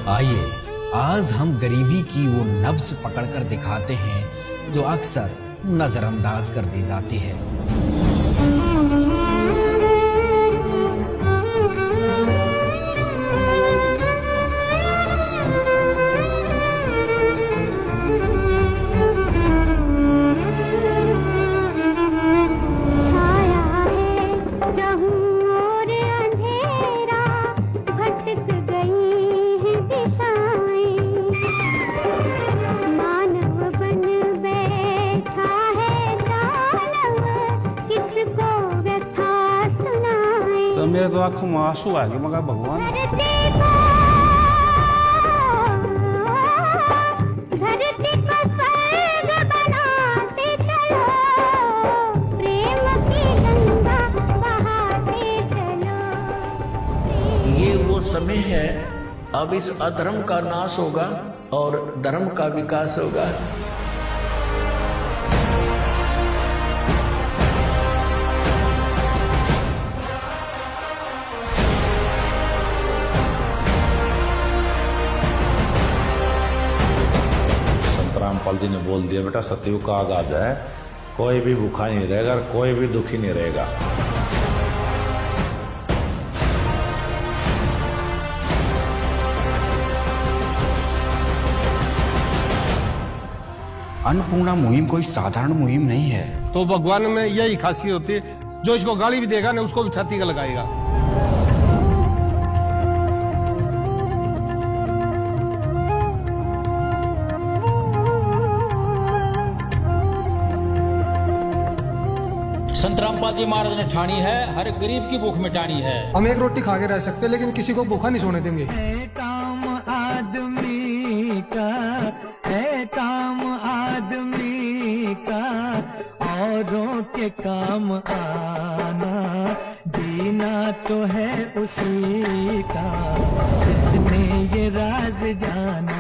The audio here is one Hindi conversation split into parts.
आइए आज हम गरीबी की वो नब्ज पकड़कर दिखाते हैं जो अक्सर नजरअंदाज कर दी जाती है। तो मेरे तो आंखों में आंसू आ गए मगर भगवान ये वो समय है, अब इस अधर्म का नाश होगा और धर्म का विकास होगा। रामपाल जी ने बोल दिया, बेटा सतयुग का आगाज है, कोई भी भूखा नहीं रहेगा, कोई भी दुखी नहीं रहेगा। अन्नपूर्णा मुहिम कोई साधारण मुहिम नहीं है। तो भगवान में यही खासियत होती है, जो इसको गाली भी देगा ना उसको भी छाती का लगाएगा। संत रामपाल जी महाराज ने ठानी है, हर गरीब की भूख मिटानी है। हम एक रोटी खा के रह सकते हैं, लेकिन किसी को भूखा नहीं सोने देंगे। काम आदमी का है, काम आदमी का औरों के काम आना, जीना तो है उसी का, जिसने ये राज जाना।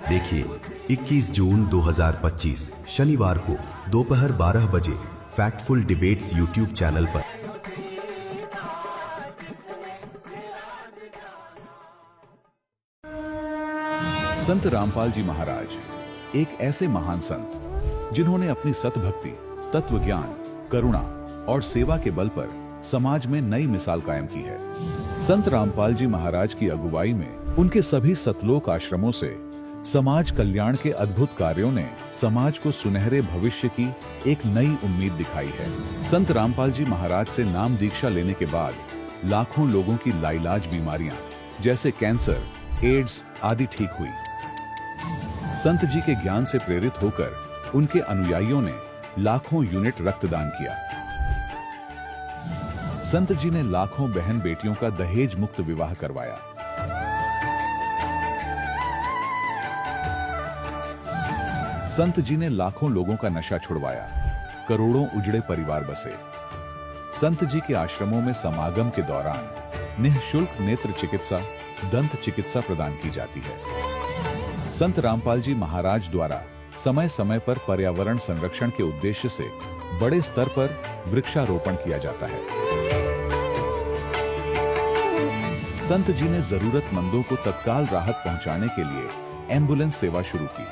देखिए 21 जून 2025 शनिवार को दोपहर 12 बजे फैक्टफुल डिबेट्स यूट्यूब चैनल पर। संत रामपाल जी महाराज एक ऐसे महान संत जिन्होंने अपनी सतभक्ति, तत्व ज्ञान, करुणा और सेवा के बल पर समाज में नई मिसाल कायम की है। संत रामपाल जी महाराज की अगुवाई में उनके सभी सतलोक आश्रमों से समाज कल्याण के अद्भुत कार्यों ने समाज को सुनहरे भविष्य की एक नई उम्मीद दिखाई है। संत रामपाल जी महाराज से नाम दीक्षा लेने के बाद लाखों लोगों की लाइलाज बीमारियां जैसे कैंसर, एड्स आदि ठीक हुई। संत जी के ज्ञान से प्रेरित होकर उनके अनुयायियों ने लाखों यूनिट रक्तदान किया। संत जी ने लाखों बहन बेटियों का दहेज मुक्त विवाह करवाया। संत जी ने लाखों लोगों का नशा छुड़वाया, करोड़ों उजड़े परिवार बसे। संत जी के आश्रमों में समागम के दौरान निःशुल्क नेत्र चिकित्सा, दंत चिकित्सा प्रदान की जाती है। संत रामपाल जी महाराज द्वारा समय समय पर पर्यावरण संरक्षण के उद्देश्य से बड़े स्तर पर वृक्षारोपण किया जाता है। संत जी ने जरूरतमंदों को तत्काल राहत पहुंचाने के लिए एम्बुलेंस सेवा शुरू की।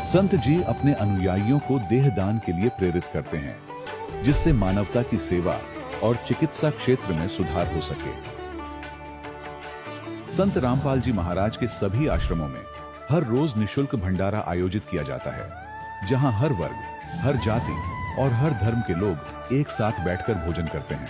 संत जी अपने अनुयायियों को देहदान के लिए प्रेरित करते हैं, जिससे मानवता की सेवा और चिकित्सा क्षेत्र में सुधार हो सके। संत रामपाल जी महाराज के सभी आश्रमों में हर रोज निःशुल्क भंडारा आयोजित किया जाता है, जहां हर वर्ग, हर जाति और हर धर्म के लोग एक साथ बैठकर भोजन करते हैं।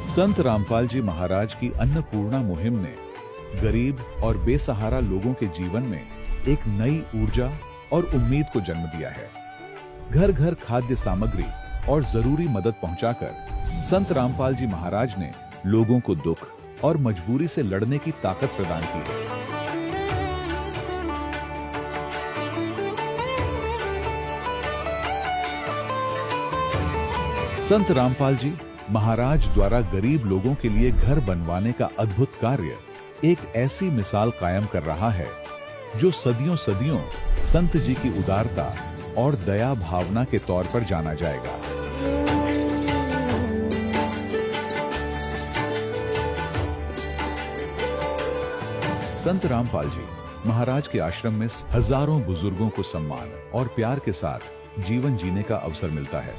संत रामपाल जी महाराज की अन्नपूर्णा मुहिम ने गरीब और बेसहारा लोगों के जीवन में एक नई ऊर्जा और उम्मीद को जन्म दिया है। घर घर खाद्य सामग्री और जरूरी मदद पहुंचाकर संत रामपाल जी महाराज ने लोगों को दुख और मजबूरी से लड़ने की ताकत प्रदान की है। संत रामपाल जी महाराज द्वारा गरीब लोगों के लिए घर बनवाने का अद्भुत कार्य एक ऐसी मिसाल कायम कर रहा है जो सदियों सदियों संत जी की उदारता और दया भावना के तौर पर जाना जाएगा। संत रामपाल जी महाराज के आश्रम में हजारों बुजुर्गों को सम्मान और प्यार के साथ जीवन जीने का अवसर मिलता है।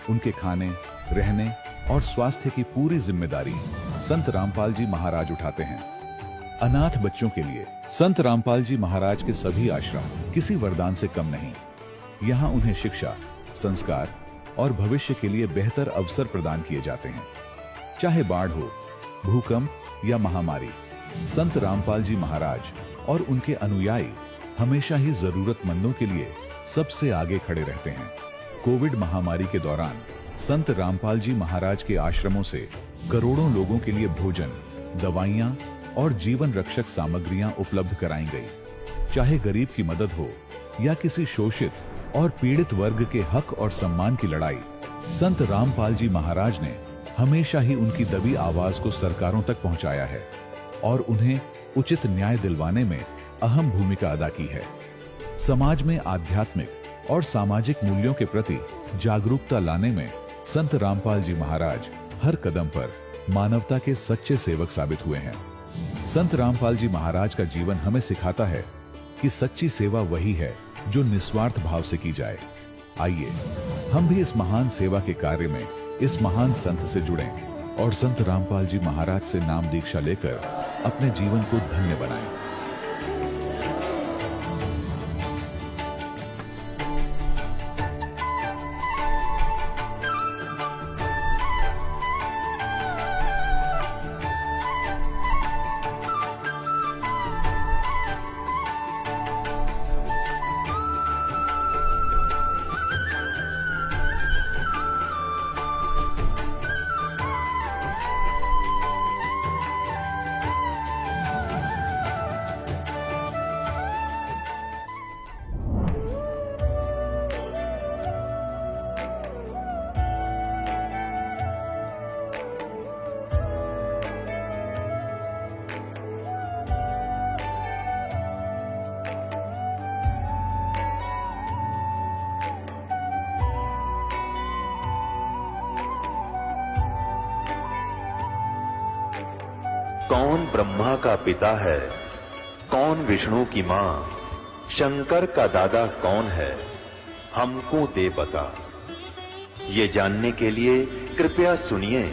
उनके खाने, रहने और स्वास्थ्य की पूरी जिम्मेदारी संत रामपाल जी महाराज उठाते हैं। अनाथ बच्चों के लिए संत रामपाल जी महाराज के सभी आश्रम किसी वरदान से कम नहीं। यहाँ उन्हें शिक्षा, संस्कार और भविष्य के लिए बेहतर अवसर प्रदान किए जाते हैं। चाहे बाढ़ हो, भूकंप या महामारी, संत रामपाल जी महाराज और उनके अनुयायी हमेशा ही जरूरतमंदों के लिए सबसे आगे खड़े रहते हैं। कोविड महामारी के दौरान संत रामपाल जी महाराज के आश्रमों से करोड़ों लोगों के लिए भोजन, दवाइयां और जीवन रक्षक सामग्रियां उपलब्ध कराई गई। चाहे गरीब की मदद हो या किसी शोषित और पीड़ित वर्ग के हक और सम्मान की लड़ाई, संत रामपाल जी महाराज ने हमेशा ही उनकी दबी आवाज को सरकारों तक पहुंचाया है और उन्हें उचित न्याय दिलवाने में अहम भूमिका अदा की है। समाज में आध्यात्मिक और सामाजिक मूल्यों के प्रति जागरूकता लाने में संत रामपाल जी महाराज हर कदम पर मानवता के सच्चे सेवक साबित हुए हैं। संत रामपाल जी महाराज का जीवन हमें सिखाता है कि सच्ची सेवा वही है जो निस्वार्थ भाव से की जाए। आइए हम भी इस महान सेवा के कार्य में इस महान संत से जुड़ें और संत रामपाल जी महाराज से नाम दीक्षा लेकर अपने जीवन को धन्य बनाएं। कौन ब्रह्मा का पिता है, कौन विष्णु की मां, शंकर का दादा कौन है, हमको दे बता। ये जानने के लिए कृपया सुनिए।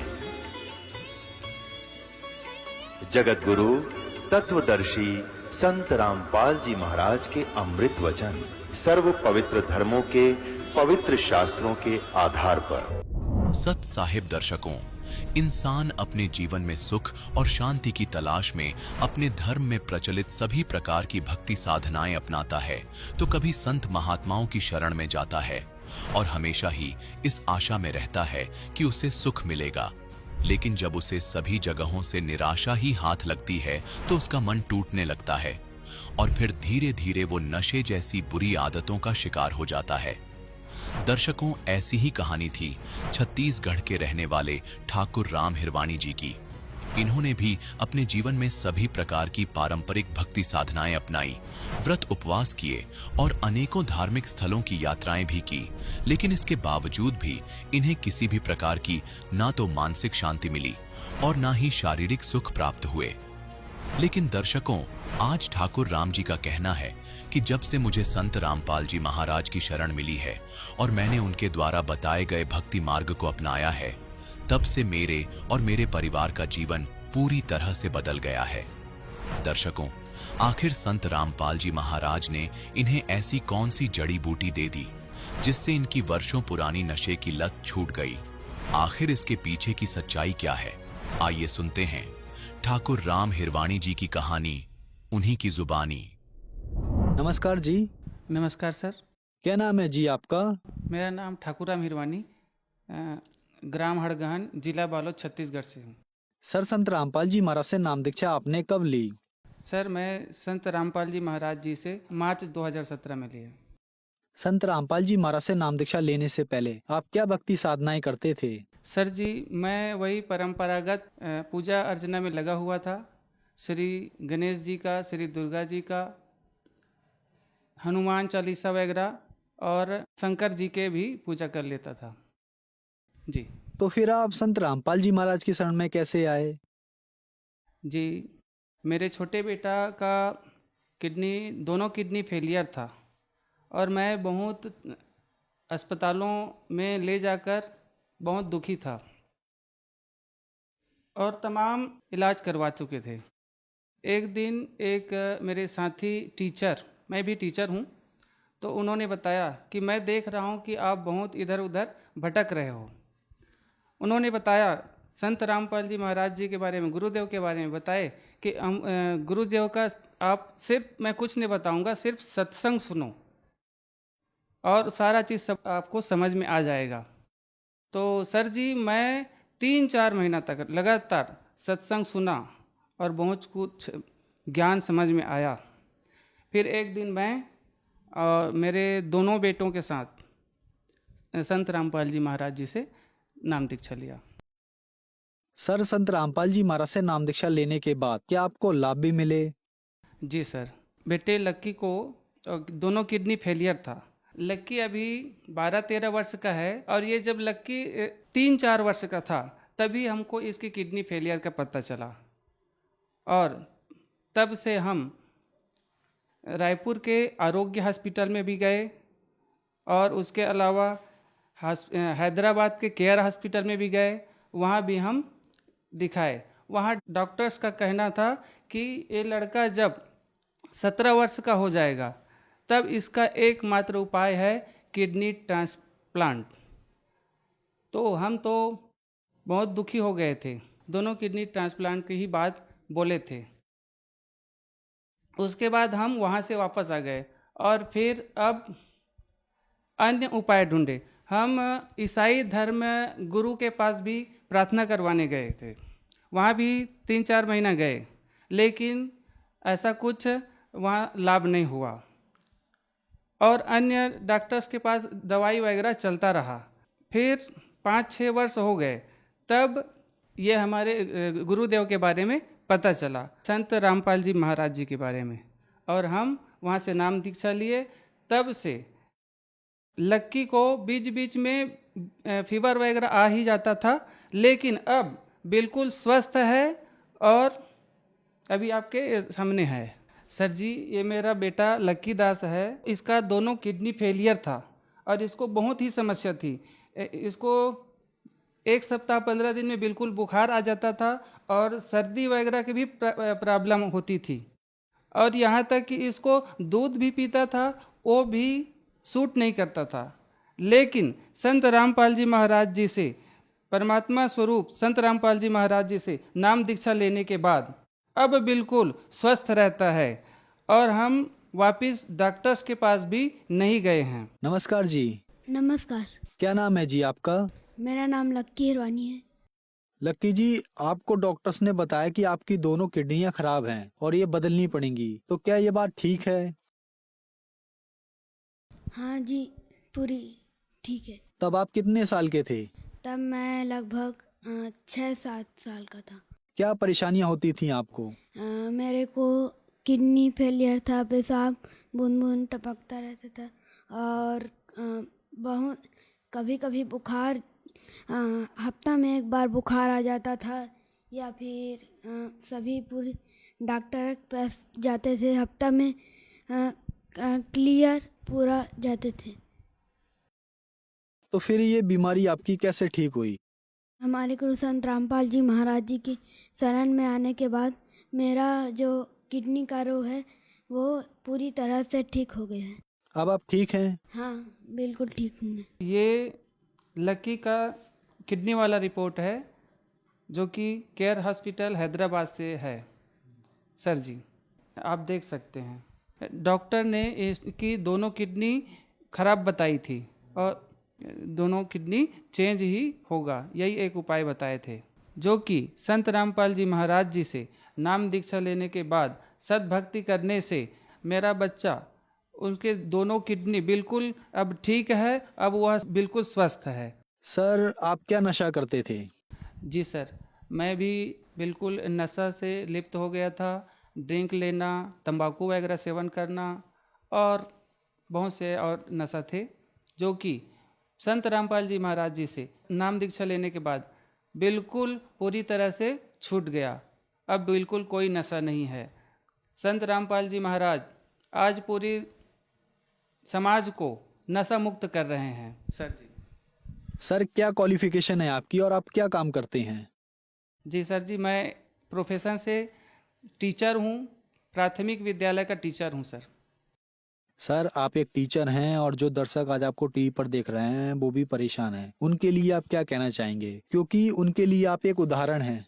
जगत गुरु तत्वदर्शी संत रामपाल जी महाराज के अमृत वचन सर्व पवित्र धर्मों के पवित्र शास्त्रों के आधार पर। सत साहिब दर्शकों, इंसान अपने जीवन में सुख और शांति की तलाश में अपने धर्म में प्रचलित सभी प्रकार की भक्ति साधनाएं अपनाता है तो कभी संत महात्माओं की शरण में जाता है और हमेशा ही इस आशा में रहता है कि उसे सुख मिलेगा। लेकिन जब उसे सभी जगहों से निराशा ही हाथ लगती है तो उसका मन टूटने लगता है और फिर धीरे धीरे वो नशे जैसी बुरी आदतों का शिकार हो जाता है। दर्शकों, ऐसी ही कहानी थी छत्तीसगढ़ के रहने वाले ठाकुर राम हिरवाणी जी की। इन्होंने भी अपने जीवन में सभी प्रकार की पारंपरिक भक्ति साधनाएं अपनाई, व्रत उपवास किए और अनेकों धार्मिक स्थलों की यात्राएं भी की, लेकिन इसके बावजूद भी इन्हें किसी भी प्रकार की ना तो मानसिक शांति मिली और ना ही शारीरिक सुख प्राप्त हुए। लेकिन दर्शकों, आज ठाकुर राम जी का कहना है कि जब से मुझे संत रामपाल जी महाराज की शरण मिली है और मैंने उनके द्वारा बताए गए भक्ति मार्ग को अपनाया है, तब से मेरे और मेरे परिवार का जीवन पूरी तरह से बदल गया है। दर्शकों, आखिर संत रामपाल जी महाराज ने इन्हें ऐसी कौन सी जड़ी बूटी दे दी जिससे इनकी वर्षों पुरानी नशे की लत छूट गई? आखिर इसके पीछे की सच्चाई क्या है? आइए सुनते हैं ठाकुर राम हिरवाणी जी की कहानी, उन्हीं की जुबानी। नमस्कार जी। नमस्कार सर। क्या नाम है जी आपका? मेरा नाम ठाकुर राम हिरवानी, ग्राम हड़गहन, जिला बालोद, छत्तीसगढ़ से हूँ। सर, संत रामपाल जी महाराज से नाम दीक्षा आपने कब ली? सर, मैं संत रामपाल जी महाराज जी से मार्च 2017 में लिया। संत रामपाल जी महाराज से नाम दीक्षा लेने से पहले आप क्या भक्ति साधनाएं करते थे? सर जी, मैं वही परंपरागत पूजा अर्चना में लगा हुआ था। श्री गणेश जी का, श्री दुर्गा जी का, हनुमान चालीसा वगैरह और शंकर जी के भी पूजा कर लेता था जी। तो फिर आप संत रामपाल जी महाराज की शरण में कैसे आए? जी, मेरे छोटे बेटा का दोनों किडनी फेलियर था और मैं बहुत अस्पतालों में ले जाकर बहुत दुखी था और तमाम इलाज करवा चुके थे। एक दिन एक मेरे साथी टीचर, मैं भी टीचर हूँ, तो उन्होंने बताया कि मैं देख रहा हूँ कि आप बहुत इधर उधर भटक रहे हो। उन्होंने बताया संत रामपाल जी महाराज जी के बारे में, गुरुदेव के बारे में बताए कि हम गुरुदेव का आप सिर्फ, मैं कुछ नहीं बताऊंगा, सिर्फ सत्संग सुनो और सारा चीज़ सब आपको समझ में आ जाएगा। तो सर जी, मैं 3-4 महीना तक लगातार सत्संग सुना और बहुत कुछ ज्ञान समझ में आया। फिर एक दिन मैं और मेरे दोनों बेटों के साथ संत रामपाल जी महाराज जी से नाम दीक्षा लिया। सर, संत रामपाल जी महाराज से नाम दीक्षा लेने के बाद क्या आपको लाभ भी मिले? जी सर, बेटे लक्की को दोनों किडनी फेलियर था। लक्की अभी 12-13 वर्ष का है और ये जब लक्की 3-4 वर्ष का था तभी हमको इसकी किडनी फेलियर का पता चला और तब से हम रायपुर के आरोग्य हॉस्पिटल में भी गए और उसके अलावा हैदराबाद के केयर हॉस्पिटल में भी गए, वहाँ भी हम दिखाए। वहाँ डॉक्टर्स का कहना था कि ये लड़का जब 17 वर्ष का हो जाएगा तब इसका एकमात्र उपाय है किडनी ट्रांसप्लांट। तो हम तो बहुत दुखी हो गए थे, दोनों किडनी ट्रांसप्लांट की ही बात बोले थे। उसके बाद हम वहाँ से वापस आ गए और फिर अब अन्य उपाय ढूंढे। हम ईसाई धर्म गुरु के पास भी प्रार्थना करवाने गए थे, वहाँ भी 3-4 महीना गए, लेकिन ऐसा कुछ वहाँ लाभ नहीं हुआ और अन्य डॉक्टर्स के पास दवाई वगैरह चलता रहा। फिर 5-6 वर्ष हो गए, तब ये हमारे गुरुदेव के बारे में पता चला, संत रामपाल जी महाराज जी के बारे में, और हम वहाँ से नाम दीक्षा लिए। तब से लक्की को बीच बीच में फीवर वगैरह आ ही जाता था, लेकिन अब बिल्कुल स्वस्थ है और अभी आपके सामने है। सर जी, ये मेरा बेटा लक्की दास है। इसका दोनों किडनी फेलियर था और इसको बहुत ही समस्या थी। इसको 1 सप्ताह 15 दिन में बिल्कुल बुखार आ जाता था और सर्दी वगैरह की भी प्रॉब्लम होती थी और यहाँ तक कि इसको दूध भी पीता था, वो भी सूट नहीं करता था। लेकिन संत रामपाल जी महाराज जी से, परमात्मा स्वरूप संत रामपाल जी महाराज जी से नाम दीक्षा लेने के बाद अब बिल्कुल स्वस्थ रहता है और हम वापिस डॉक्टर्स के पास भी नहीं गए हैं। नमस्कार जी। नमस्कार। क्या नाम है जी आपका? मेरा नाम लक्की हिरवानी है। लक्की जी, आपको डॉक्टर्स ने बताया कि आपकी दोनों किडनियां खराब हैं और ये बदलनी पड़ेंगी, तो क्या ये बात ठीक है? हाँ जी, पूरी ठीक है। तब आप कितने साल के थे? तब मैं लगभग 6-7 साल का था। क्या परेशानियां होती थी आपको? मेरे को किडनी फेलियर था, पेशाब बूंद बूंद टपकता रहता था और बहुत कभी कभी बुखार, हफ्ता में 1 बार बुखार आ जाता था, या फिर सभी पूरे डॉक्टर के पास जाते थे, हफ्ता में क्लियर पूरा जाते थे। तो फिर ये बीमारी आपकी कैसे ठीक हुई? हमारे गुरु संत रामपाल जी महाराज जी की शरण में आने के बाद मेरा जो किडनी का रोग है वो पूरी तरह से ठीक हो गया है। अब आप ठीक हैं? हाँ, बिल्कुल ठीक हूँ मैं। ये लक्की का किडनी वाला रिपोर्ट है जो कि केयर हॉस्पिटल हैदराबाद से है। सर जी, आप देख सकते हैं, डॉक्टर ने इसकी दोनों किडनी खराब बताई थी और दोनों किडनी चेंज ही होगा, यही एक उपाय बताए थे, जो कि संत रामपाल जी महाराज जी से नाम दीक्षा लेने के बाद सद्भक्ति करने से मेरा बच्चा, उनके दोनों किडनी बिल्कुल अब ठीक है, अब वह बिल्कुल स्वस्थ है। सर आप क्या नशा करते थे? जी सर, मैं भी बिल्कुल नशा से लिप्त हो गया था। ड्रिंक लेना, तंबाकू वगैरह सेवन करना और बहुत से और नशा थे, जो कि संत रामपाल जी महाराज जी से नाम दीक्षा लेने के बाद बिल्कुल पूरी तरह से छूट गया। अब बिल्कुल कोई नशा नहीं है। संत रामपाल जी महाराज आज पूरी समाज को नशा मुक्त कर रहे हैं। सर जी। सर क्या क्वालिफिकेशन है आपकी और आप क्या काम करते हैं? जी सर जी, मैं प्रोफेशन से टीचर हूँ, प्राथमिक विद्यालय का टीचर हूँ सर। सर आप एक टीचर हैं और जो दर्शक आज आपको टीवी पर देख रहे हैं वो भी परेशान हैं, उनके लिए आप क्या कहना चाहेंगे, क्योंकि उनके लिए आप एक उदाहरण हैं।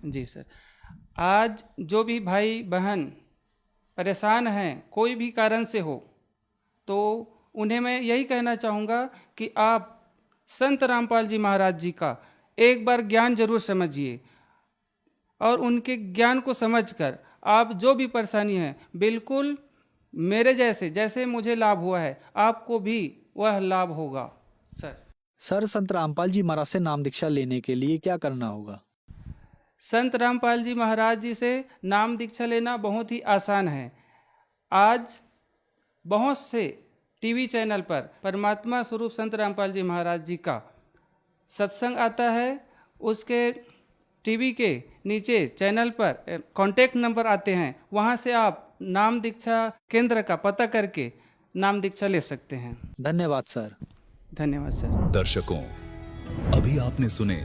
जी सर, आज जो भी भाई बहन परेशान हैं कोई भी कारण से हो, तो उन्हें मैं यही कहना चाहूँगा कि आप संत रामपाल जी महाराज जी का एक बार ज्ञान जरूर समझिए और उनके ज्ञान को समझकर आप जो भी परेशानी है, बिल्कुल मेरे जैसे मुझे लाभ हुआ है आपको भी वह लाभ होगा। सर संत रामपाल जी महाराज से नाम दीक्षा लेने के लिए क्या करना होगा? संत रामपाल जी महाराज जी से नाम दीक्षा लेना बहुत ही आसान है। आज बहुत से टीवी चैनल पर परमात्मा स्वरूप संत रामपाल जी महाराज जी का सत्संग आता है, उसके टीवी के नीचे चैनल पर कॉन्टैक्ट नंबर आते हैं, वहां से आप नाम दीक्षा केंद्र का पता करके नाम दीक्षा ले सकते हैं। धन्यवाद सर। धन्यवाद सर। दर्शकों, अभी आपने सुने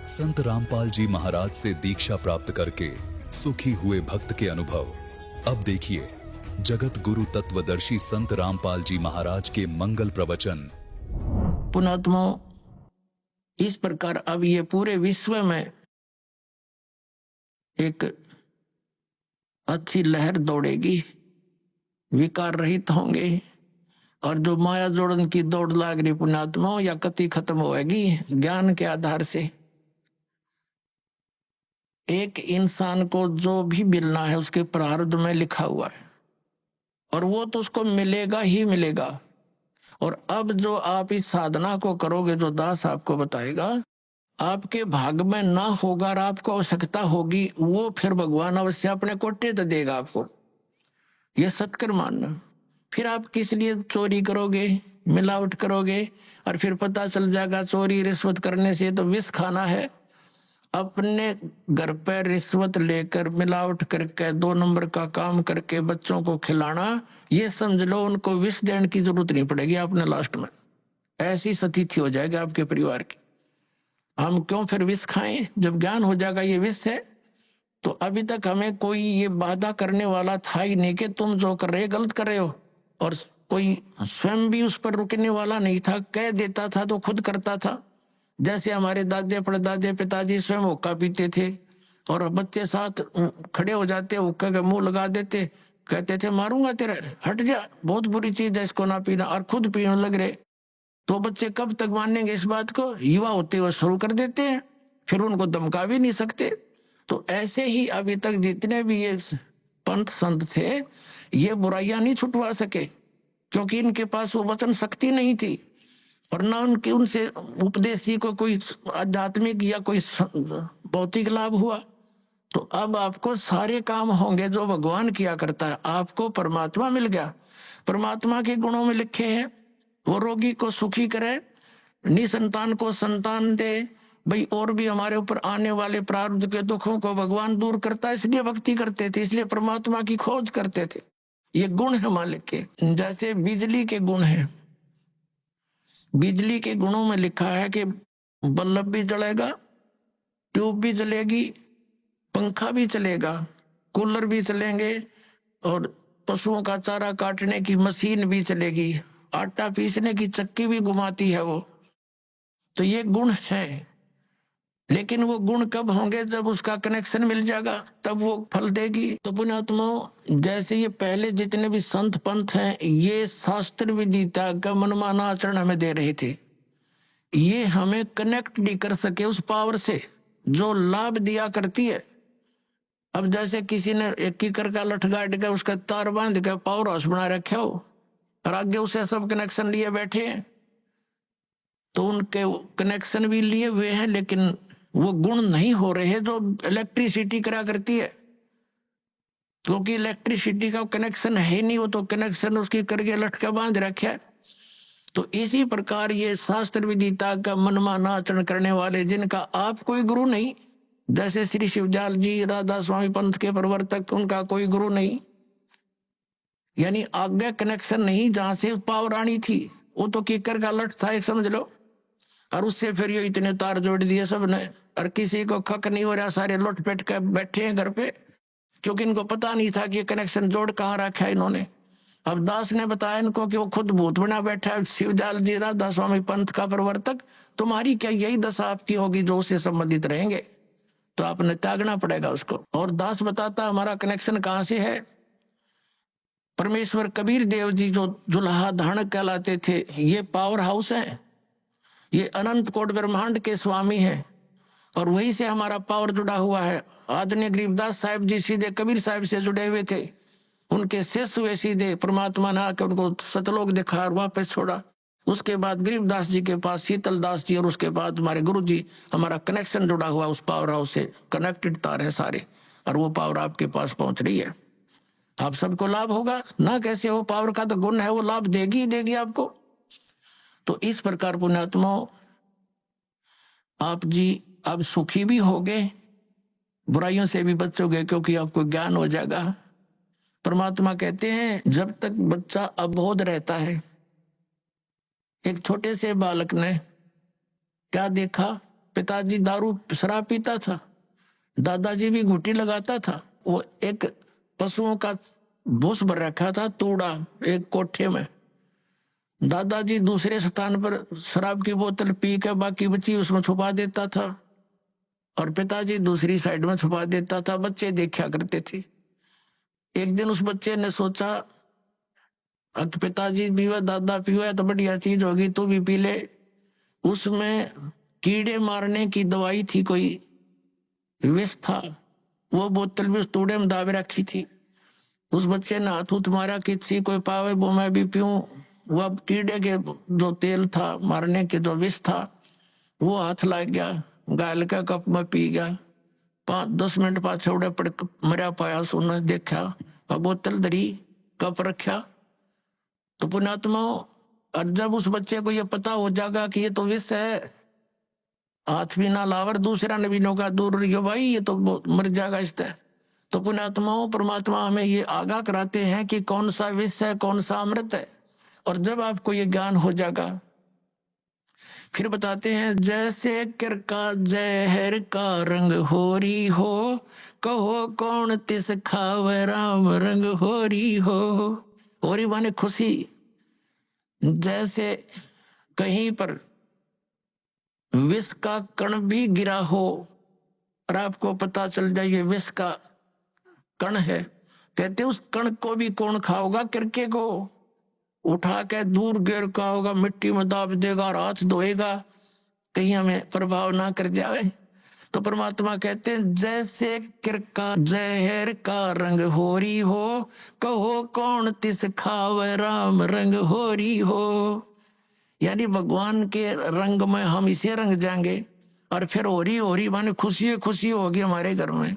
संत रामपाल जी महाराज से दीक्षा प्राप्त करके सुखी हुए भक्त के अनुभव। अब देखिए जगत गुरु तत्वदर्शी संत रामपाल जी महाराज के मंगल प्रवचन। पुणात्मा, इस प्रकार अब ये पूरे विश्व में एक अच्छी लहर दौड़ेगी, विकार रहित होंगे और जो माया जोड़न की दौड़ लाग रही पुण्यात्मा या कति खत्म होएगी ज्ञान के आधार से। एक इंसान को जो भी मिलना है उसके प्रारब्ध में लिखा हुआ है और वो तो उसको मिलेगा ही मिलेगा। और अब जो आप इस साधना को करोगे, जो दास आपको बताएगा, आपके भाग में ना होगा और आपको आवश्यकता होगी, वो फिर भगवान अवश्य अपने कोटे तो देगा आपको। ये सत्कर मानना। फिर आप किस लिए चोरी करोगे, मिलावट करोगे और फिर पता चल जाएगा चोरी रिश्वत करने से तो विष खाना है। अपने घर पर रिश्वत लेकर मिलावट करके 2 नंबर का काम करके बच्चों को खिलाना, ये समझ लो उनको विष देने की जरूरत नहीं पड़ेगी आपने लास्ट में। ऐसी स्थिति हो जाएगी आपके परिवार की। हम क्यों फिर विष खाएं जब ज्ञान हो जाएगा ये विष है। तो अभी तक हमें कोई ये वादा करने वाला था ही नहीं कि तुम जो कर रहे गलत कर रहे हो, और कोई स्वयं भी उस पर रुकने वाला नहीं था। कह देता था तो खुद करता था। जैसे हमारे दादे परदादे पिताजी स्वयं हुक्का पीते थे और बच्चे साथ खड़े हो जाते, हुक्का का मुंह लगा देते, कहते थे मारूंगा तेरा, हट जा, बहुत बुरी चीज है इसको ना पीना, और खुद पीने लग रहे। तो बच्चे कब तक मानेंगे इस बात को? युवा होते हुए शुरू कर देते हैं, फिर उनको धमका भी नहीं सकते। तो ऐसे ही अभी तक जितने भी ये पंथ संत थे ये बुराइयां नहीं छुटवा सके, क्योंकि इनके पास वो वचन शक्ति नहीं थी और ना उनके उनसे उपदेशी को कोई आध्यात्मिक या कोई भौतिक लाभ हुआ। तो अब आपको सारे काम होंगे जो भगवान किया करता है। आपको परमात्मा मिल गया, परमात्मा के गुणों में लिखे हैं, वो रोगी को सुखी करे, निसंतान को संतान दे। भाई और भी हमारे ऊपर आने वाले प्रारब्ध के दुखों को भगवान दूर करता है, इसलिए भक्ति करते थे, इसलिए परमात्मा की खोज करते थे। ये गुण है मालिक के। जैसे बिजली के गुण हैं, बिजली के गुणों में लिखा है कि बल्ब भी जलेगा, ट्यूब भी जलेगी, पंखा भी चलेगा, कूलर भी चलेंगे और पशुओं का चारा काटने की मशीन भी चलेगी, आटा पीसने की चक्की भी घुमाती है वो। तो ये गुण है, लेकिन वो गुण कब होंगे? जब उसका कनेक्शन मिल जाएगा तब वो फल देगी। तो पुण्यात्माओं, जैसे ये पहले जितने भी संत पंथ हैं ये शास्त्र विदिता का मनमाना आचरण हमें दे रहे थे। ये हमें कनेक्ट नहीं कर सके उस पावर से जो लाभ दिया करती है। अब जैसे किसी ने 1 कीकर का लठ गाड़ के उसका तार बांध के पावर हाउस बना रखे हो और आगे उसे सब कनेक्शन लिए बैठे हैं, तो उनके कनेक्शन भी लिए हुए हैं, लेकिन वो गुण नहीं हो रहे जो इलेक्ट्रिसिटी करा करती है, क्योंकि इलेक्ट्रिसिटी का कनेक्शन है नहीं, वो तो कनेक्शन उसकी करके लटका बांध रखा है। तो इसी प्रकार ये शास्त्र विदिता का मनमाना आचरण करने वाले, जिनका आप कोई गुरु नहीं, जैसे श्री शिवजाल जी राधा स्वामी पंथ के प्रवर्तक, उनका कोई गुरु नहीं, यानी आगे कनेक्शन नहीं, जहां से पावर आनी थी वो तो कीकर का लट था एक समझ लो, और उससे फिर ये इतने तार जोड़ दिए सबने, और किसी को खक नहीं हो रहा, सारे लुट पेट कर बैठे हैं घर पे, क्योंकि इनको पता नहीं था कि कनेक्शन जोड़ कहाँ रखा है इन्होंने। अब दास ने बताया इनको कि वो खुद भूत बना बैठा है, शिवजाल जी राधा स्वामी पंथ का प्रवर्तक, तुम्हारी क्या यही दशा आपकी होगी जो उससे संबंधित रहेंगे, तो आपने त्यागना पड़ेगा उसको। और दास बताता हमारा कनेक्शन कहाँ से है। परमेश्वर कबीर देव जी जो जुल्हा धारण कहलाते थे, ये पावर हाउस है, ये अनंत कोट ब्रह्मांड के स्वामी हैं, और वहीं से हमारा पावर जुड़ा हुआ है। आदरणीय गरीबदास साहिब जी सीधे कबीर साहिब से जुड़े हुए थे, उनके शिष्य हुए सीधे, परमात्मा ने आकर उनको सतलोक दिखा और वापस छोड़ा। उसके बाद गरीबदास जी के पास शीतल दास जी, और उसके बाद हमारे गुरु जी, हमारा कनेक्शन जुड़ा हुआ उस पावर हाउस से, कनेक्टेड तार है सारे, और वो पावर आपके पास पहुंच रही है। आप सबको लाभ होगा ना, कैसे हो, पावर का तो गुण है, वो लाभ देगी ही देगी आपको। तो इस प्रकार पुण्यात्माओं, आप जी अब सुखी भी होगे, बुराइयों से भी बचोगे, क्योंकि आपको ज्ञान हो जाएगा। परमात्मा कहते हैं जब तक बच्चा अबोध रहता है, एक छोटे से बालक ने क्या देखा, पिताजी दारू शराब पीता था, दादाजी भी घुट्टी लगाता था, वो एक पशुओं का भूस भर रखा था तूड़ा एक कोठे में, दादाजी दूसरे स्थान पर शराब की बोतल पी के बाकी बची उसमें छुपा देता था, और पिताजी दूसरी साइड में छुपा देता था, बच्चे देखा करते थे। एक दिन उस बच्चे ने सोचा पिताजी पीवा दादा पीवा तो बढ़िया चीज होगी, तू भी पी ले। उसमें कीड़े मारने की दवाई थी, कोई विष था, वो बोतल भी उस तूड़े में दाबे रखी थी। उस बच्चे ने हाथ उठ मारा, किसी कोई पावे वो मैं भी पीऊं, वो अब कीड़े के जो तेल था मारने के जो विष था वो हाथ लग गया, गाल का कप में पी गया। 5-10 मिनट बाद छोड़े पड़ मरा पाया, सुना देखा और बोतल धरी कप रखा। तो पुण्यात्माओं, और जब उस बच्चे को ये पता हो जाएगा कि ये तो विष है, हाथ भी ना लावर, दूसरा ने भी नौका दूर रहियो भाई, ये तो मर जाएगा इससे। तो पुण्यात्माओं, परमात्मा हमें ये आगाह कराते हैं कि कौन सा विष है कौन सा अमृत है। और जब आपको ये ज्ञान हो जाएगा, फिर बताते हैं जैसे किरका जहर का रंग होरी हो, कहो कौन तिस खावे राम रंग होरी हो। होरी माने खुशी। जैसे कहीं पर विष का कण भी गिरा हो और आपको पता चल जाए ये विष का कण है, कहते उस कण को भी कौन खाओगा, किरके को उठा के दूर गिर का होगा, मिट्टी में दाब देगा और हाथ धोएगा, कहीं हमें प्रभाव ना कर जाए। तो परमात्मा कहते हैं जैसे किरका जहर का रंग होरी हो, कहो कौन तिस खावे राम रंग होरी हो। यानी भगवान के रंग में हम इसे रंग जाएंगे, और फिर होरी होरी माने खुशी खुशी होगी हमारे घर में।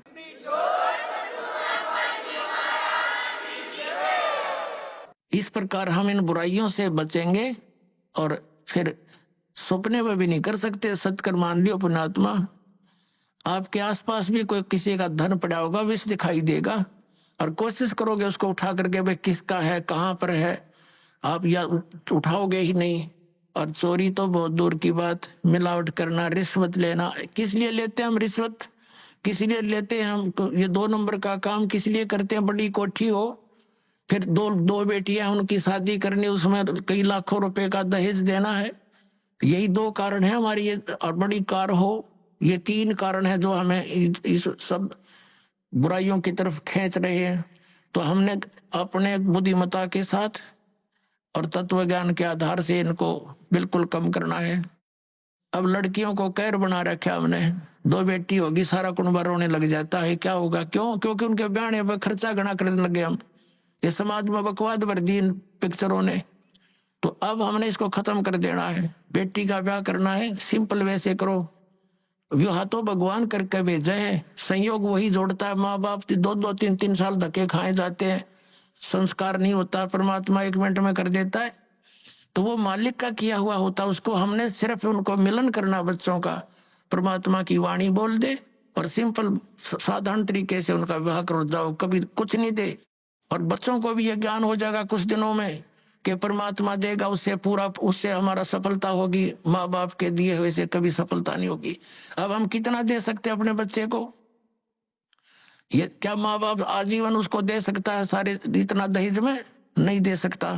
इस प्रकार हम इन बुराइयों से बचेंगे, और फिर सपने में भी नहीं कर सकते। सत्कर मान लियो पुण्यात्मा, आपके आसपास भी कोई किसी का धन पड़ा होगा, विष दिखाई देगा, और कोशिश करोगे उसको उठा करके भाई किसका है कहाँ पर है, आप या उठाओगे ही नहीं। और चोरी तो बहुत दूर की बात, मिलावट करना, रिश्वत लेना, किस लिए लेते हैं हम रिश्वत, किस लिए लेते हैं हम ये 2 नंबर का काम किस लिए करते हैं। बड़ी कोठी हो, फिर दो बेटियां उनकी शादी करनी, उसमें कई लाखों रुपए का दहेज देना है, यही 2 कारण है हमारी। ये और बड़ी कार हो, ये 3 कारण है जो हमें इस सब बुराइयों की तरफ खींच रहे हैं। तो हमने अपने बुद्धिमत्ता के साथ और तत्व ज्ञान के आधार से इनको बिल्कुल कम करना है। अब लड़कियों को कैर बना रखा हमने, 2 बेटी होगी सारा कुनबा रोने लग जाता है, क्या होगा, क्यों, क्योंकि उनके ब्याह पर खर्चा गणा करने लगे हम। ये समाज में बकवाद भर दी इन पिक्चरों ने तो अब हमने इसको खत्म कर देना है। बेटी का ब्याह करना है, सिंपल वैसे करो। विवाह तो भगवान करके भेजे है, संयोग वही जोड़ता है। माँ बाप 2-2, 3-3 साल धक्के खाए जाते हैं, संस्कार नहीं होता, परमात्मा 1 मिनट में कर देता है। तो वो मालिक का किया हुआ होता, उसको हमने सिर्फ उनको मिलन करना बच्चों का, परमात्मा की वाणी बोल दे और सिंपल साधारण तरीके से उनका विवाह करो जाओ, कभी कुछ नहीं दे। और बच्चों को भी ये ज्ञान हो जाएगा कुछ दिनों में कि परमात्मा देगा, उससे पूरा, उससे हमारा सफलता होगी, माँ बाप के दिए हुए से कभी सफलता नहीं होगी। अब हम कितना दे सकते हैं अपने बच्चे को? ये क्या माँ बाप आजीवन उसको दे सकता है सारे इतना दहेज में? नहीं दे सकता।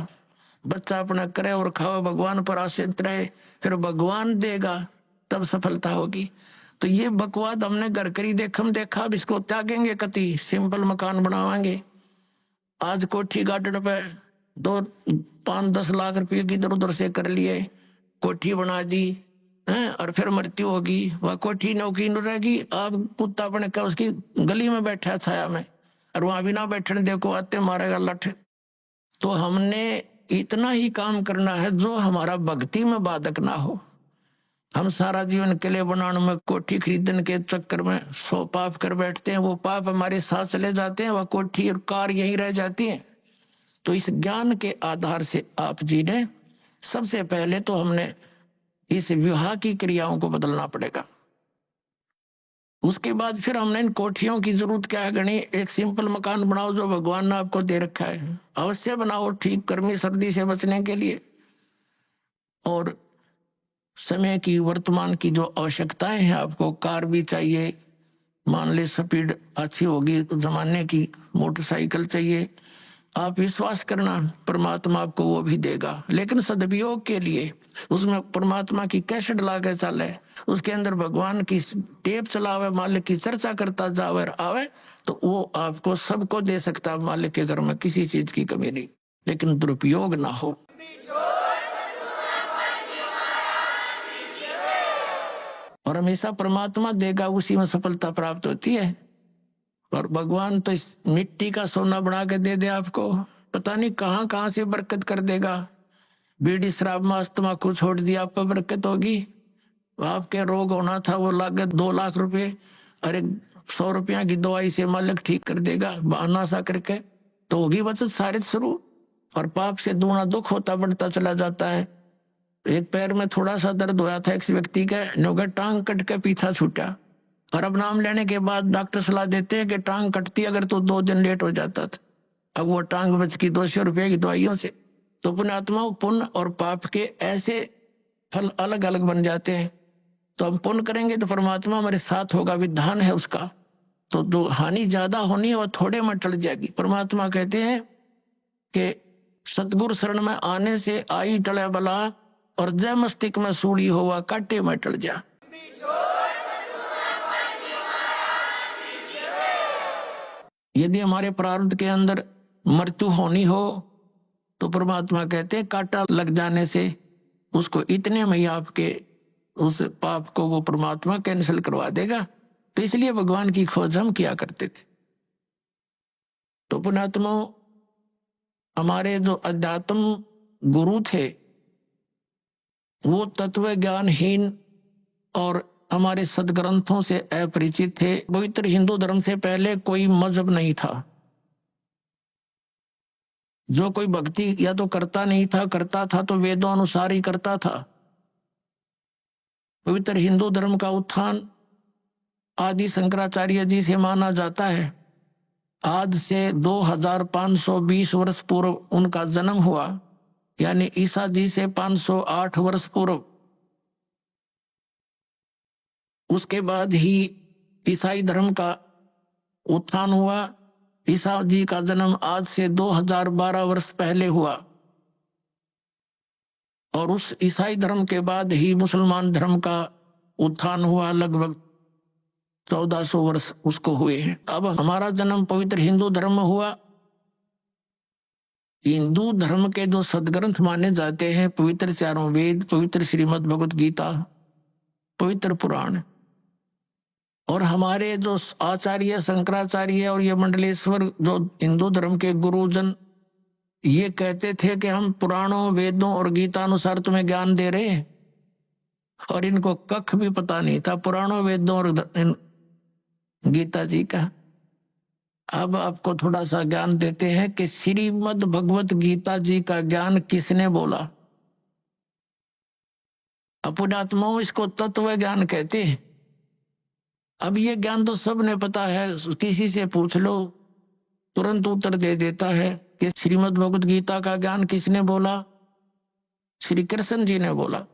बच्चा अपना करे और खाओ, भगवान पर आश्रित रहे, फिर भगवान देगा तब सफलता होगी। तो ये बकवाद हमने घर करी देखम देखा, अब इसको त्यागेंगे कति, सिंपल मकान बनावांगे। आज कोठी गार्डन पे 2-5-10 लाख रुपये की इधर उधर से कर लिए, कोठी बना दी हैं, और फिर मृत्यु होगी, वह कोठी नौकी न रहेगी। आप कुत्ता बन के उसकी गली में बैठा है छाया में, और वहां भी ना बैठने देखो, आते मारेगा लठ। तो हमने इतना ही काम करना है जो हमारा भक्ति में बाधक ना हो। हम सारा जीवन किले बनाने में, कोठी खरीदने के चक्कर में 100 पाप कर बैठते हैं, वो पाप हमारे साथ चले जाते हैं, वह कोठी और कार यहीं रह जाती हैं। तो इस ज्ञान के आधार से आप जी ने सबसे पहले तो हमने इस विवाह की क्रियाओं को बदलना पड़ेगा। उसके बाद फिर हमने इन कोठियों की जरूरत क्या है गणी? एक सिंपल मकान बनाओ जो भगवान ने आपको दे रखा है, अवश्य बनाओ, ठीक गर्मी सर्दी से बचने के लिए। और समय की, वर्तमान की जो आवश्यकताएं हैं, आपको कार भी चाहिए, मान ले स्पीड अच्छी होगी जमाने की, मोटरसाइकिल चाहिए। आप विश्वास करना परमात्मा आपको वो भी देगा, लेकिन सदुपयोग के लिए उसमें परमात्मा की कैसेट ला के चले, उसके अंदर भगवान की टेप चलावे, मालिक की चर्चा करता जावे और आवे, तो वो आपको सबको दे सकता है। मालिक के घर में किसी चीज की कमी नहीं, लेकिन दुरुपयोग ना हो। और हमेशा परमात्मा देगा, उसी में सफलता प्राप्त होती है। और भगवान तो इस मिट्टी का सोना बना के दे दे आपको, पता नहीं कहाँ कहाँ से बरकत कर देगा। बीड़ी शराब मांस तम्बाकू छोड़ दिया, आप पर बरकत होगी। आपके रोग होना था वो लागत 2 लाख रुपए, अरे 100 रुपया की दवाई से मालिक ठीक कर देगा, बहाना सा करके, तो होगी बचत सारे शुरू। और पाप से दूना दुख होता बढ़ता चला जाता है। एक पैर में थोड़ा सा दर्द होया था एक व्यक्ति का, नोगा टांग कट के पीछा छूटा, और अब नाम लेने के बाद डॉक्टर सलाह देते हैं कि टांग कटती अगर तो 2 दिन लेट हो जाता था। अब वो टांग बच की 200 रुपये की दवाइयों से। तो पुण्यात्माओं, पुण्य और पाप के ऐसे फल अलग अलग बन जाते हैं। तो हम पुण्य करेंगे तो परमात्मा हमारे साथ होगा, विधान है उसका। तो जो हानि ज्यादा होनी है वह थोड़े में टल जाएगी। परमात्मा कहते हैं कि सतगुरु शरण में आने से आई टले बला, और जय मस्तिष्क में सूड़ी होवा काटे में टल जा। यदि हमारे प्रारब्ध के अंदर मृत्यु होनी हो तो परमात्मा कहते हैं कांटा लग जाने से उसको इतने में ही आपके उस पाप को वो परमात्मा कैंसिल करवा देगा। तो इसलिए भगवान की खोज हम किया करते थे। तो पुण्यात्मा, हमारे जो अध्यात्म गुरु थे वो तत्व ज्ञानहीन और हमारे सदग्रंथों से अपरिचित थे। पवित्र हिंदू धर्म से पहले कोई मजहब नहीं था। जो कोई भक्ति या तो करता नहीं था, करता था तो वेदों अनुसार ही करता था। पवित्र हिंदू धर्म का उत्थान आदि शंकराचार्य जी से माना जाता है। आज से 2520 वर्ष पूर्व उनका जन्म हुआ, यानी ईसा जी से 508 वर्ष पूर्व। उसके बाद ही ईसाई धर्म का उत्थान हुआ। ईसा जी का जन्म आज से 2012 वर्ष पहले हुआ, और उस ईसाई धर्म के बाद ही मुसलमान धर्म का उत्थान हुआ। लगभग 1400 वर्ष उसको हुए हैं। अब हमारा जन्म पवित्र हिंदू धर्म में हुआ। हिंदू धर्म के जो सदग्रंथ माने जाते हैं, पवित्र 4 वेद, पवित्र श्रीमद् भगवत गीता, पवित्र पुराण, और हमारे जो आचार्य शंकराचार्य और ये मंडलेश्वर जो हिंदू धर्म के गुरुजन, ये कहते थे कि हम पुराणों वेदों और गीता अनुसार तुम्हें ज्ञान दे रहे हैं, और इनको कख भी पता नहीं था पुराणों वेदों और गीता जी का। अब आपको थोड़ा सा ज्ञान देते हैं कि श्रीमद् भगवत गीता जी का ज्ञान किसने बोला। अपुण्यात्माओं इसको तत्व ज्ञान कहते हैं। अब ये ज्ञान तो सबने पता है, किसी से पूछ लो तुरंत उत्तर दे देता है कि श्रीमद् भगवत गीता का ज्ञान किसने बोला, श्री कृष्ण जी ने बोला।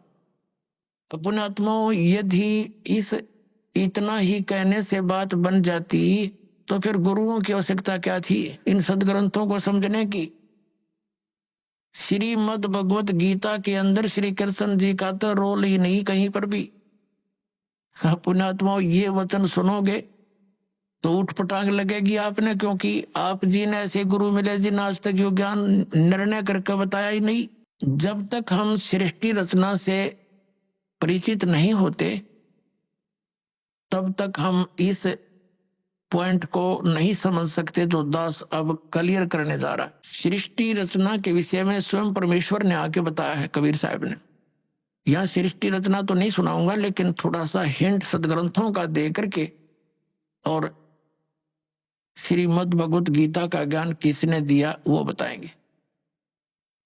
अपुण्यात्माओं यदि इस इतना ही कहने से बात बन जाती तो फिर गुरुओं की आवश्यकता क्या थी इन सदग्रंथों को समझने की। श्रीमद् भगवत गीता के अंदर श्री कृष्ण जी का तो रोल ही नहीं कहीं पर भी। पुण्यात्माओं ये वचन सुनोगे तो उठपटांग लगेगी आपने, क्योंकि आप जी ने ऐसे गुरु मिले जिन आज तक यो ज्ञान निर्णय करके बताया ही नहीं। जब तक हम सृष्टि रचना से परिचित नहीं होते तब तक हम इस पॉइंट को नहीं समझ सकते जो दास अब क्लियर करने जा रहा है। सृष्टि रचना के विषय में स्वयं परमेश्वर ने आके बताया है कबीर साहब ने। यहाँ सृष्टि रचना तो नहीं सुनाऊंगा, लेकिन थोड़ा सा हिंट सदग्रंथों का दे करके और श्रीमद् भगवत गीता का ज्ञान किसने दिया वो बताएंगे।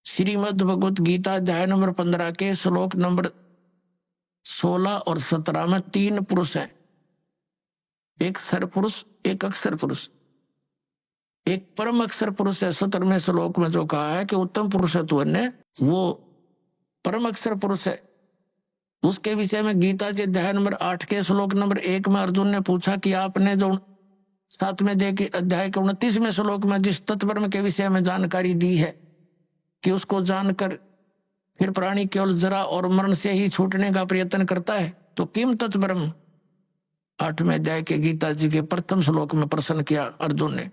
श्रीमद् भगवत गीता अध्याय नंबर 15 के श्लोक नंबर 16 और 17 में 3 पुरुष हैं, एक सर पुरुष, एक अक्षर पुरुष, एक परम अक्षर पुरुष है। 17वें श्लोक में जो कहा है कि उत्तम पुरुषत्व ने वो परम अक्षर पुरुष है। उसके विषय में गीता जी अध्याय नंबर 8 के श्लोक नंबर 1 में अर्जुन ने पूछा कि आपने जो 7वें अध्याय के 29वें श्लोक में जिस तत्ब्रह्म के विषय में जानकारी दी है कि उसको जानकर फिर प्राणी केवल जरा और मरण से ही छूटने का प्रयत्न करता है, तो किम तत्ब्रह्म 8वें अध्याय के गीता जी के प्रथम श्लोक में प्रश्न किया अर्जुन ने।